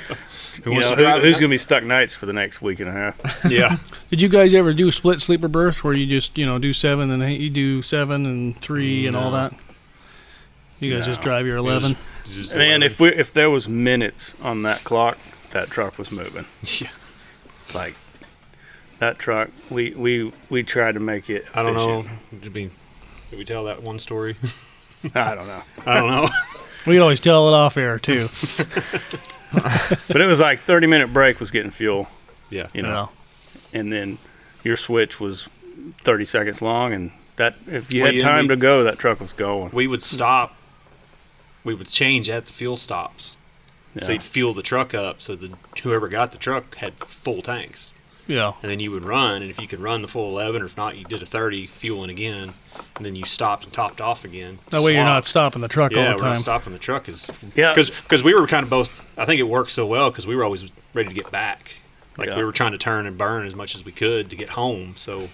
Who's going to be stuck nights for the next week and a half? Yeah. Did you guys ever do split sleeper berth where you just, do 7 and you do 7 and 3 and all No. that? You guys just No. drive your 11? Man, if there was minutes on that clock, that truck was moving. Yeah. Like that truck, we tried to make it efficient. I don't know. Did we tell that one story? I don't know. I don't know. We could always tell it off air, too. But it was like 30-minute break was getting fuel, Yeah. and then your switch was 30 seconds long, and that if you Well, had yeah, time to go, that truck was going. We would stop. We would change at the fuel stops. Yeah. So you'd fuel the truck up so that whoever got the truck had full tanks. Yeah. And then you would run, and if you could run the full 11, or if not, you did a 30, fueling again, and then you stopped and topped off again. That way you're Swap. not stopping the truck Yeah, all the we're time. not stopping the truck. Yeah. Because we were kind of both, I think it worked so well because we were always ready to get back. Like Yeah. we were trying to turn and burn as much as we could to get home. So,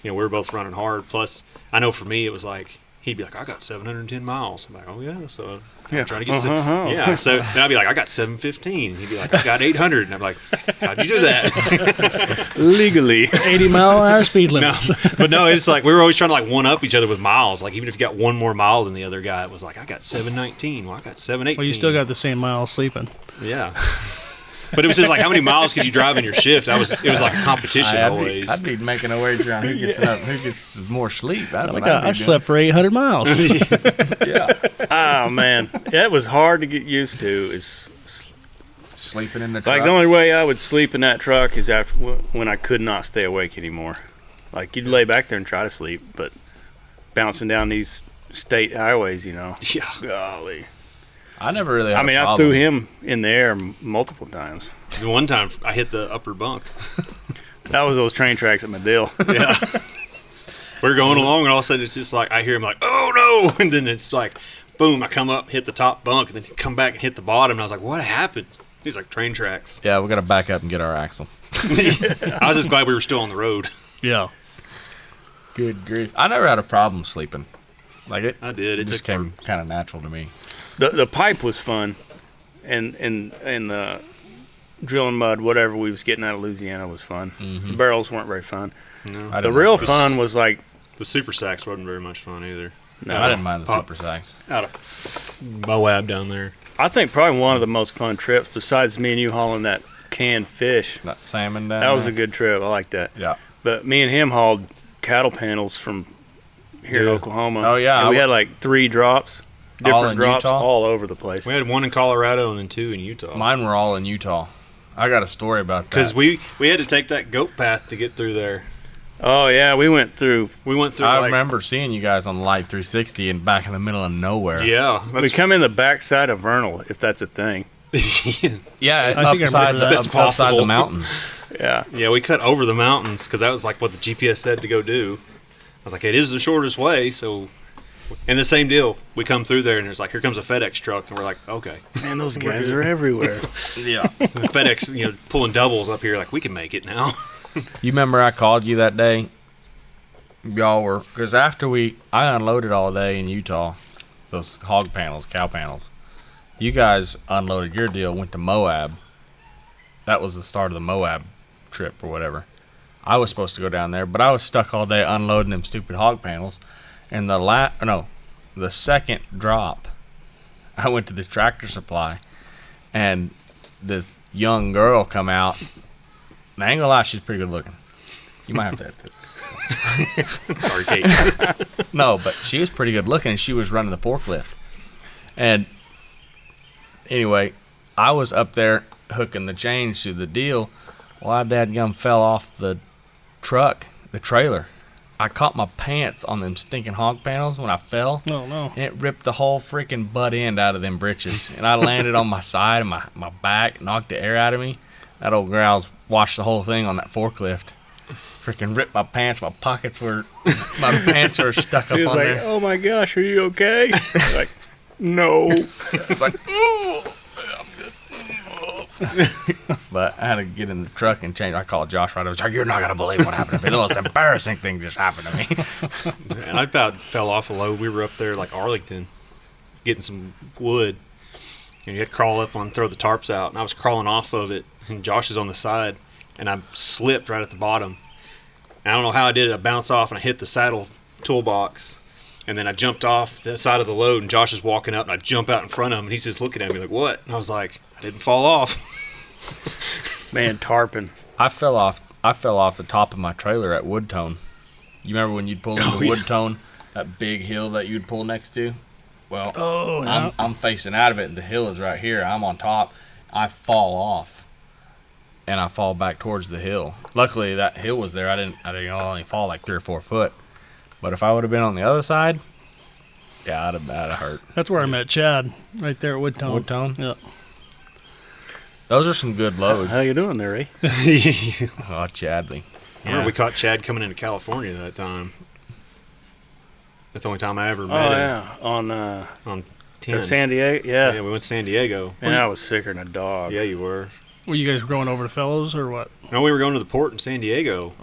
we were both running hard. Plus, I know for me, it was like, he'd be like, I got 710 miles. I'm like, oh, yeah. So I'm trying to get yeah. So then I'd be like, I got 715. He'd be like, I got 800. And I'm like, how'd you do that? Legally. 80-mile-an-hour speed No, limits. but no, it's like we were always trying to like one up each other with miles. Like even if you got one more mile than the other guy, it was like I got 719. Well, I got 718. Well, you still got the same miles sleeping. yeah. But it was just like how many miles could you drive in your shift? It was like a competition always. I'd be making a wager on who gets more sleep. That's Like, what I'd be I slept for 800 miles. Oh man, that was hard to get used to. Is sleeping in the truck. like the only way I would sleep in that truck is after when I could not stay awake anymore. Like you'd lay back there and try to sleep, but bouncing down these state highways, Yeah. golly. I never really. Had I mean, a I problem. threw him in the air multiple times. The one time I hit the upper bunk. That was those train tracks at Medill. Yeah. We're going along, and all of a sudden it's just like I hear him like, "Oh no!" And then it's like, boom! I come up, hit the top bunk, and then come back and hit the bottom. And I was like, "What happened?" He's like, "Train tracks." Yeah, we got to back up and get our axle. I was just glad we were still on the road. Yeah. Good grief! I never had a problem sleeping. Like it. I did. It just came kind of natural to me. The pipe was fun, and the drilling mud, whatever we was getting out of Louisiana was fun. The barrels weren't very fun. No. The real fun was like The super sacks wasn't very much fun either. I didn't mind the super sacks. Out of Moab down there. I think probably one of the most fun trips besides me and you hauling that canned fish. That salmon down That was a there. good trip. I like that. Yeah. But me and him hauled cattle panels from here in Yeah. Oklahoma. Oh, yeah. And we had like 3 drops, different in drops Utah? all over the place. We had one in Colorado and then 2 in Utah. Mine were all in Utah. I got a story about that. Because we had to take that goat path to get through there. Oh yeah, we went through. We went through. I remember seeing you guys on the Light 360 and back in the middle of nowhere. Yeah, We come in the backside of Vernal, if that's a thing. Yeah, it's I think I upside remember the, that. That's upside possible. the mountain. Yeah. yeah. We cut over the mountains because that was like what the GPS said to go do. I was like, it is the shortest way. So, and the same deal. We come through there and there's like, here comes a FedEx truck, and we're like, okay. Man, those guys are everywhere. Yeah. FedEx, pulling doubles up here. Like we can make it now. You remember I called you that day? Y'all were, because after I unloaded all day in Utah, those hog panels, cow panels. You guys unloaded your deal, went to Moab. That was the start of the Moab trip or whatever. I was supposed to go down there, but I was stuck all day unloading them stupid hog panels. And the second drop, I went to this Tractor Supply, and this young girl come out. And I ain't gonna lie, she's pretty good looking. You might have to edit this. Sorry, Kate. No, but she was pretty good looking, and she was running the forklift. And anyway, I was up there hooking the chains to the deal. Well, I dadgum fell off the truck, the trailer. I caught my pants on them stinking hog panels when I fell. Oh, no. And it ripped the whole freaking butt end out of them britches. And I landed on my side and my back, knocked the air out of me. That old growls washed the whole thing on that forklift. Freaking ripped my pants. My pants were stuck up He was on like, there. "Oh my gosh, are you okay?" Like, no. It's like, ooh. But I had to get in the truck and change. I called Josh right over. Like, you're not gonna believe what happened to me. The most embarrassing thing just happened to me. And I about fell off a load. We were up there like Arlington, getting some wood, and you had to crawl up on, throw the tarps out. And I was crawling off of it, and Josh is on the side, and I slipped right at the bottom. And I don't know how I did it. I bounced off and I hit the saddle toolbox, and then I jumped off the side of the load. And Josh is walking up, and I jump out in front of him, and he's just looking at me like, "What?" And I was like, "I didn't fall off." Man, tarping. I fell off the top of my trailer at Woodtone. You remember when you'd pull into Woodtone, that big hill that you'd pull next to? Well, I'm facing out of it, and the hill is right here. I'm on top. I fall off, and I fall back towards the hill. Luckily, that hill was there. I didn't only fall like 3 or 4 foot. But if I would have been on the other side, yeah, I'd have hurt. That's where I met Chad, right there at Woodtone. Woodtone? Yeah. Those are some good loads. How you doing there, Ray? Oh, Chadley. I remember we caught Chad coming into California that time. That's the only time I ever Oh met him. yeah, on On 10. San Diego. Yeah. Yeah, we went to San Diego. And I was sicker than a dog. Yeah, you were. Were you guys going over to Fellows or what? No, we were going to the port in San Diego.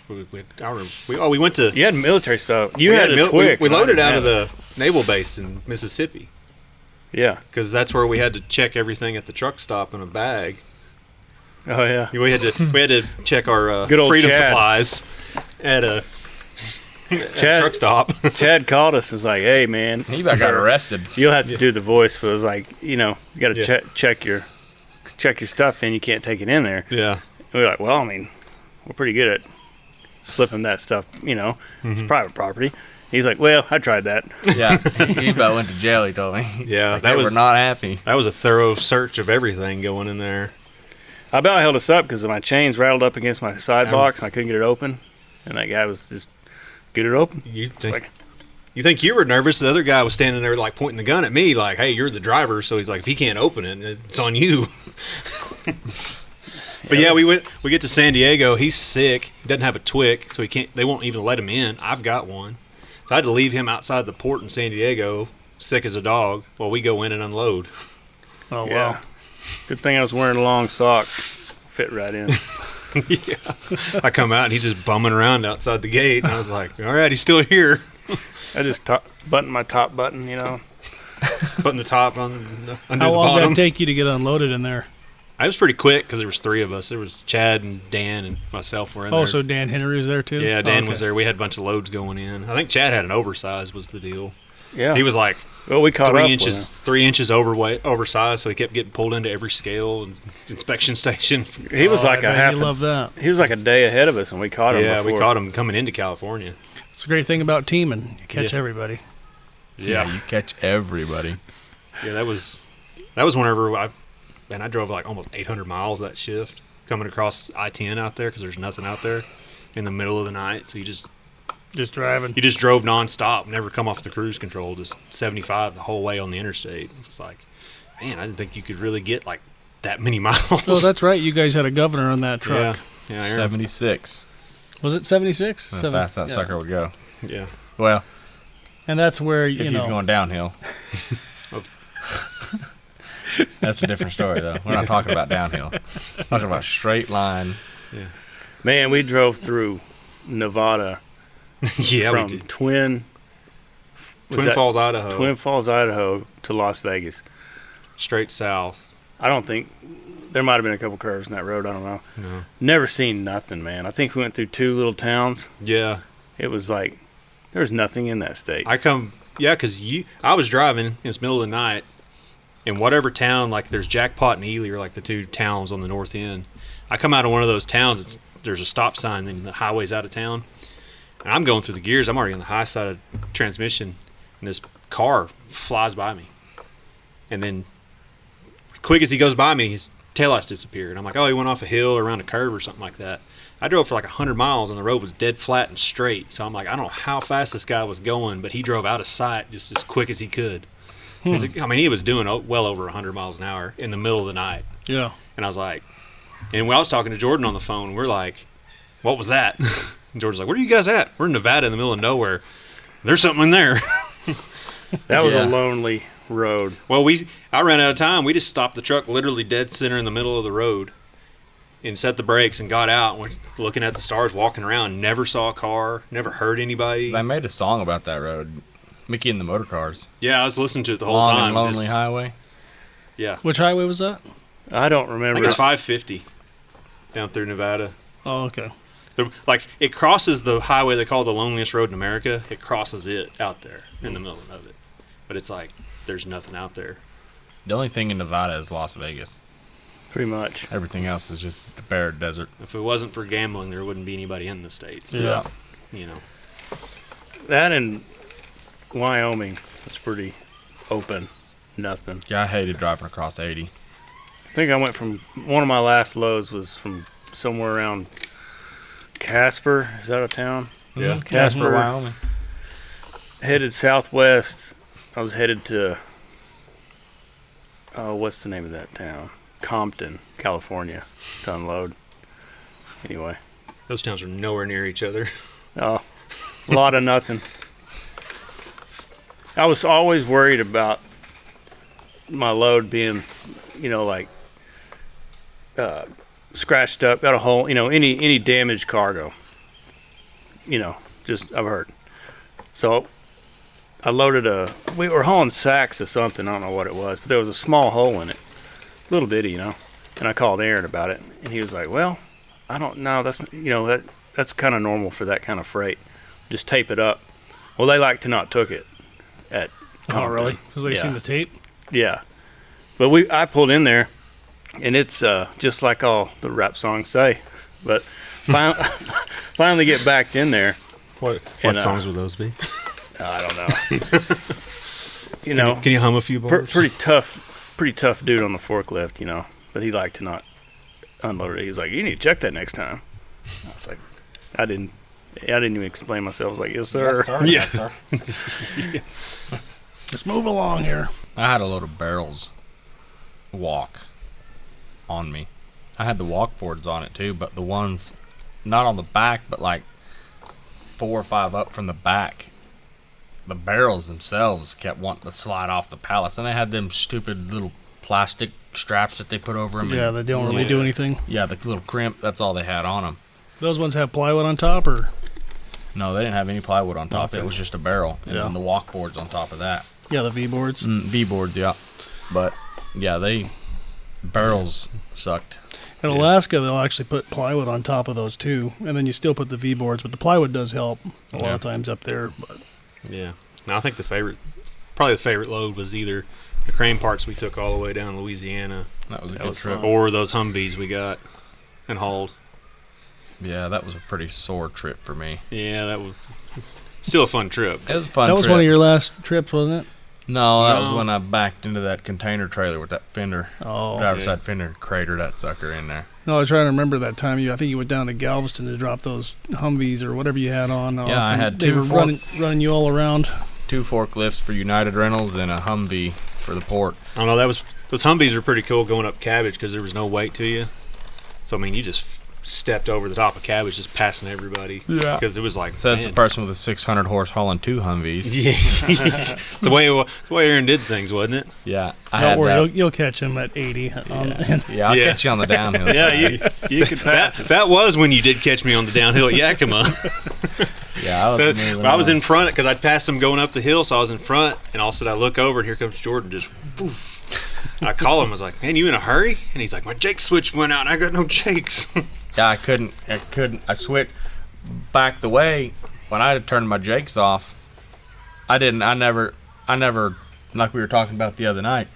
We went to. You had military stuff. You we had a Twig. We loaded out of the naval base in Mississippi. Yeah. Because that's where we had to check everything at the truck stop in a bag. Oh yeah. We had to check our Good old freedom Chad. supplies at a truck stop. Chad called us. And was like, "Hey man, He about got arrested. you'll have to do the voice." But it was like, you got to Yeah. check your stuff in. You can't take it in there. Yeah. And we were like, well, I mean, we're pretty good at slipping that stuff. It's private property. He's like, well, I tried that. Yeah, he about went to jail. He told me. Yeah, Like, that they was were not happy. That was a thorough search of everything going in there. I about held us up because my chains rattled up against my side box and I couldn't get it open. And that guy was just, get it open. You think Like- you think you were nervous? The other guy was standing there like pointing the gun at me, like, "Hey, you're the driver." So he's like, "If he can't open it, it's on you." But yeah, we get to San Diego. He's sick. He doesn't have a Twic, so he can't. They won't even let him in. I've got one, so I had to leave him outside the port in San Diego, sick as a dog, while we go in and unload. Oh, Yeah. wow. Good thing I was wearing long socks. Fit right in. Yeah, I come out and he's just bumming around outside the gate, and I was like, "All right, he's still here." I just buttoned my top button, Putting the top on under How the long did bottom. that take you to get unloaded in there? I was pretty quick because there was three of us. There was Chad and Dan and myself were in there. Oh, so Dan Henry was there too? Yeah, Dan Okay. was there. We had a bunch of loads going in. I think Chad had an oversized was the deal. Yeah. He was like Well, we caught 3 up inches, with 3 inches oversized, so he kept getting pulled into every scale and inspection station. him. He was Oh, like I a bet half. you love that. He was like a day ahead of us, and we caught him. Yeah, we before. caught him coming into California. It's a great thing about teaming. You catch Yeah. everybody. Yeah, you catch everybody. Yeah, that was whenever I drove like almost 800 miles that shift coming across I-10 out there because there's nothing out there in the middle of the night. So you just Driving. drove nonstop, never come off the cruise control, just 75 the whole way on the interstate. It's like, man, I didn't think you could really get like that many miles. Oh, that's right. You guys had a governor on that truck. Yeah, 76. Was it 76? That's fast that sucker would go. yeah. Well, And that's where, if he's going downhill. That's a different story, though. We're not talking about downhill. We're talking about straight line. Man, we drove through Nevada Yeah, from we did. Twin Falls, Idaho. Twin Falls, Idaho to Las Vegas. Straight south. I don't think there might have been a couple curves in that road. I don't know. No. Never seen nothing, man. I think we went through 2 little towns. Yeah. It was like there was nothing in that state. Because I was driving in the middle of the night in whatever town, like there's Jackpot and Ely are like the 2 towns on the north end. I come out of one of those towns, there's a stop sign and the highway's out of town. And I'm going through the gears. I'm already on the high side of transmission, and this car flies by me. And then, quick as he goes by me, his taillights disappeared. I'm like, oh, he went off a hill or around a curve or something like that. I drove for like 100 miles, and the road was dead flat and straight. So I'm like, I don't know how fast this guy was going, but he drove out of sight just as quick as he could. I mean, he was doing well over 100 miles an hour in the middle of the night. Yeah. And I was like, and when I was talking to Jordan on the phone, we're like, what was that? And Jordan's like, where are you guys at? We're in Nevada in the middle of nowhere. There's something in there. That was Yeah. a lonely road. Well, I ran out of time. We just stopped the truck literally dead center in the middle of the road and set the brakes and got out. And we're looking at the stars, walking around. Never saw a car. Never heard anybody. They made a song about that road. Mickey and the Motor Cars. Yeah, I was listening to it the whole Long time. and Lonely Just- Highway. Yeah. Which highway was that? I don't I remember. think it's 550 down through Nevada. Oh, okay. Like, it crosses the highway they call the loneliest road in America. It crosses it out there in the middle of it. But it's like, there's nothing out there. The only thing in Nevada is Las Vegas. Pretty much. Everything else is just a bare desert. If it wasn't for gambling, there wouldn't be anybody in the States. Yeah. You know. That and Wyoming was pretty open. Nothing. Yeah, I hated driving across 80. I think I went from one of my last loads was from somewhere around Casper. Is that a town? Yeah. Casper, Wyoming. Headed southwest. I was headed to what's the name of that town? Compton, California, to unload. Anyway, Those towns are nowhere near each other. a lot of nothing. I was always worried about my load being, like scratched up, got a hole. Any damaged cargo. Just I've heard. So I loaded we were hauling sacks of something. I don't know what it was, but there was a small hole in it, little bitty, And I called Aaron about it, and he was like, "Well, I don't know. That's kind of normal for that kind of freight. Just tape it up." Well, they like to not took it at. Oh, really? Because they seen the tape? Yeah. But I pulled in there, and it's just like all the rap songs say. But finally get backed in there. What songs would those be? I don't know. Can you hum a few bars? Pretty tough dude on the forklift, But he liked to not unload it. He was like, "You need to check that next time." I was like, I didn't even explain myself. I was like, "Yes, sir." Yes, sir. Yeah. Yes, sir. Let's move along here. I had a load of barrels walk on me. I had the walk boards on it too, but the ones not on the back, but like 4 or 5 up from the back, the barrels themselves kept wanting to slide off the pallets, and they had them stupid little plastic straps that they put over them. Yeah, they don't really do anything. Yeah, the little crimp, that's all they had on them. Those ones have plywood on top, or? No, they didn't have any plywood on top. Okay. It was just a barrel, and then the walk boards on top of that. Yeah, the V-boards. V-boards, yeah. But, yeah, barrels sucked. In Alaska, they'll actually put plywood on top of those, too. And then you still put the V-boards, but the plywood does help a lot of times up there. But Yeah. Now, I think probably the favorite load was either the crane parts we took all the way down to Louisiana. That was a good trip. Or those Humvees we got and hauled. Yeah, that was a pretty sore trip for me. Yeah, that was still a fun trip. It was a fun that trip. was one of your last trips, wasn't it? No, that was when I backed into that container trailer with that fender. Oh, Driver's side fender, and cratered that sucker in there. No, I was trying to remember that time. I think you went down to Galveston to drop those Humvees or whatever you had on. Yeah, I had They were running you all around. 2 forklifts for United Rentals and a Humvee for the port. I don't know. Those Humvees were pretty cool going up Cabbage because there was no weight to you. So I mean, you just stepped over the top of Cabbage, just passing everybody. Yeah, because it was like. So that's the person with a 600 horse hauling 2 Humvees. Yeah, it's the way Aaron did things, wasn't it? Yeah, Don't worry, you'll catch him at 80. Yeah, I'll catch you on the downhill. Yeah, you could pass. That was when you did catch me on the downhill at Yakima. Yeah, I was in front because I'd passed him going up the hill, so I was in front, and all of a sudden I look over and here comes Jordan, just poof. And I call him. I was like, "Man, you in a hurry?" And he's like, "My Jake switch went out, and I got no Jakes." Yeah, I couldn't. I switched back the way when I had turned my Jakes off. I never, like we were talking about the other night,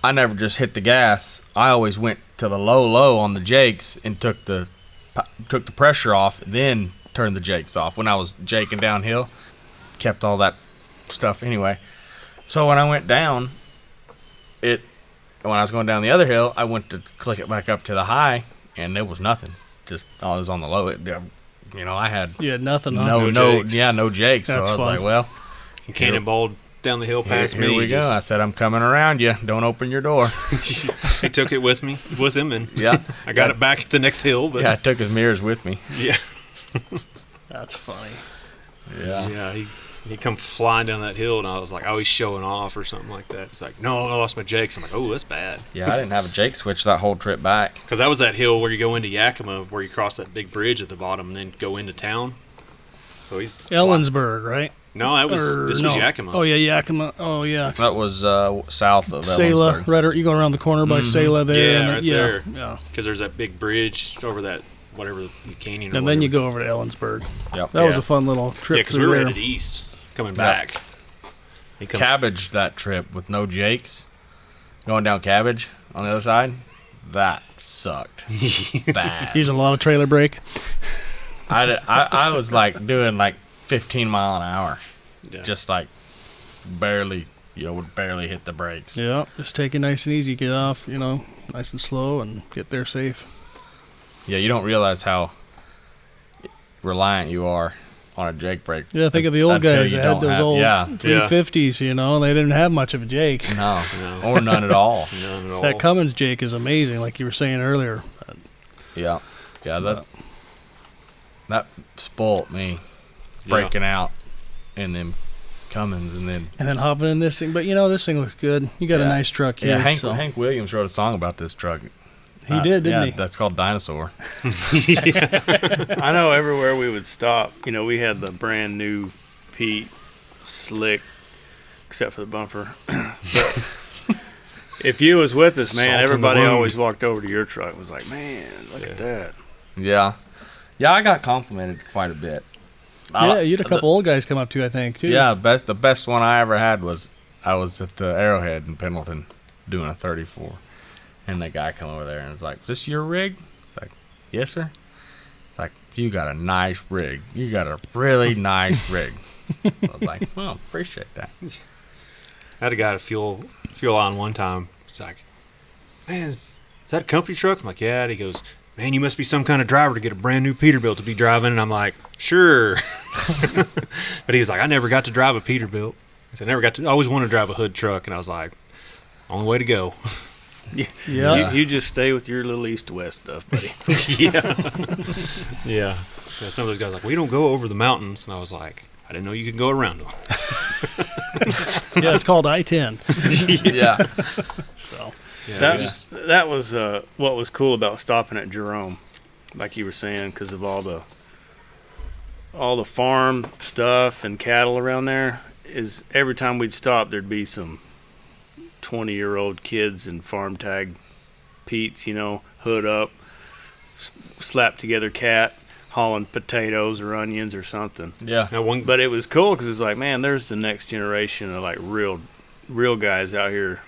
I never just hit the gas. I always went to the low on the Jakes and took the pressure off, then turned the Jakes off. When I was jaking downhill, kept all that stuff anyway. So when I went down, when I was going down the other hill, I went to click it back up to the high, and there was nothing. Just I was on the low. I had nothing. No Jakes. No Jakes. So I was fun. like, well, And cannonballed down the hill past me. Here we go. I said, I'm coming around you. Don't open your door. He took it with him, and Yeah, I got it back at the next hill. But yeah, I took his mirrors with me. yeah, That's funny. yeah. He come flying down that hill, and I was like, "Oh, he's showing off or something like that." It's like, "No, I lost my Jakes." I'm like, "Oh, that's bad." Yeah, I didn't have a Jake switch that whole trip back. Because that was that hill where you go into Yakima, where you cross that big bridge at the bottom, and then go into town. So he's Ellensburg, right? No, this was Yakima. Oh yeah, Yakima. Oh yeah. That was south of Selah, Ellensburg. you go around the corner by Selah there. Yeah, and right then, there. Yeah. Because there's that big bridge over that whatever canyon. And then you go over to Ellensburg. Yep. That was a fun little trip. Yeah, because we were there. headed east, coming back. Cabbage that trip with no Jakes, going down Cabbage on the other side. That sucked bad. Using a lot of trailer brake. I was like doing like 15 mile an hour, just like barely, would barely hit the brakes. Yeah, just take it nice and easy. Get off, nice and slow, and get there safe. Yeah, you don't realize how reliant you are on a Jake brake. Yeah, think of the old guys that had those old yeah. 350s, they didn't have much of a Jake. No, or none at all. None at all. That Cummins Jake is amazing, like you were saying earlier. Yeah, that spoiled me, breaking out in them Cummins and then hopping in this thing. But, this thing looks good. You got a nice truck here. Yeah, Hank Williams wrote a song about this truck. He did, didn't he? That's called Dinosaur. I know everywhere we would stop, we had the brand new Pete slick, except for the bumper. But if you was with us, man, Salt in the everybody wound. always walked over to your truck and was like, man, look at that. Yeah. Yeah, I got complimented quite a bit. Yeah, you had a couple old guys come up to you, I think, too. Yeah, the best one I ever had was I was at the Arrowhead in Pendleton doing a 34. And the guy come over there and was like, "Is this your rig?" It's like, "Yes, sir." It's like, "You got a nice rig. You got a really nice rig." I was like, "Well, appreciate that." I had a guy to fuel on one time. He's like, "Man, is that a company truck?" I'm like, "Yeah." And he goes, "Man, you must be some kind of driver to get a brand new Peterbilt to be driving." And I'm like, "Sure." But he was like, "I never got to drive a Peterbilt." I said, I always wanted to drive a hood truck. And I was like, "Only way to go." Yeah. You just stay with your little east-west stuff, buddy. Yeah. Some of those guys are like, "We don't go over the mountains." And I was like, "I didn't know you could go around them." Yeah, it's called I-10. Yeah. So, Yeah, That was what was cool about stopping at Jerome, like you were saying, because of all the farm stuff and cattle around there. Is every time we'd stop, there'd be some 20-year-old kids in farm tag Pete's, hood up, slap together cat, hauling potatoes or onions or something. Yeah. Now But it was cool because it's like, man, there's the next generation of like real guys out here,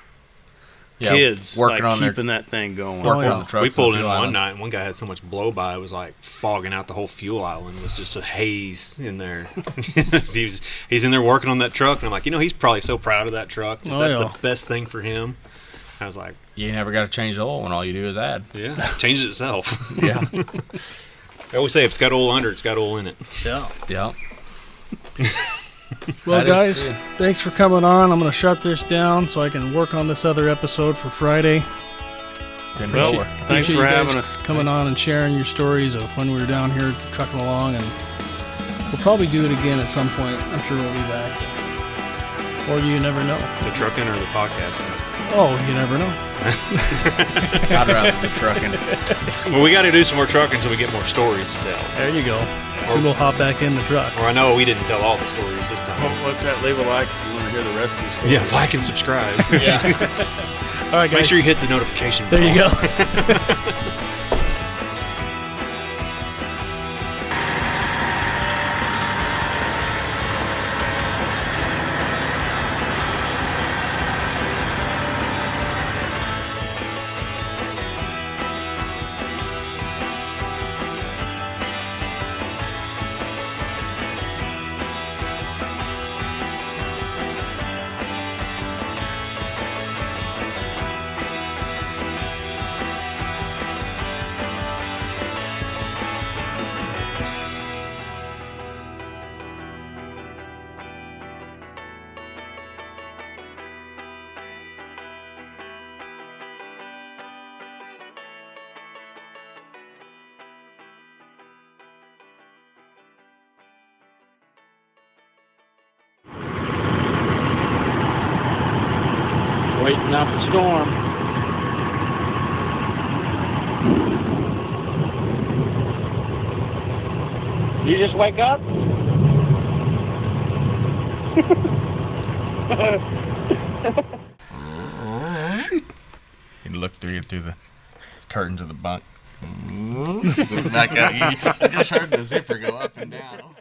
Yeah, kids working like on their keeping that thing going. working yeah. on the trucks. we pulled on in Fuel one Island. night, and one guy had so much blow by, it was like fogging out the whole fuel island. It was just a haze in there. He's in there working on that truck, and I'm like, he's probably so proud of that truck. 'Cause that's yeah. the best thing for him. I was like, You never got to change the oil when all you do is add. yeah, changes itself. Yeah. I always say if it's got oil under it, it's got oil in it. yeah. Yeah. Well, That is guys, true. thanks for coming on. I'm going to shut this down so I can work on this other episode for Friday. Didn't Well, know. thanks Appreciate for you guys having us. coming on and sharing your stories of when we were down here trucking along, and we'll probably do it again at some point. I'm sure we'll be back. Or you never know. The trucking or the podcast. Oh, you never know. I'd rather be trucking. Well, we got to do some more trucking so we get more stories to tell. There you go. Soon we'll hop back in the truck. Or I know we didn't tell all the stories this time. What's that? Leave a like if you want to hear the rest of the story. Yeah, like and subscribe. All right, guys. Make sure you hit the notification bell. There you go. Waiting out the storm. You just wake up? He'd look through the curtains of the bunk. Back out. You just heard the zipper go up and down.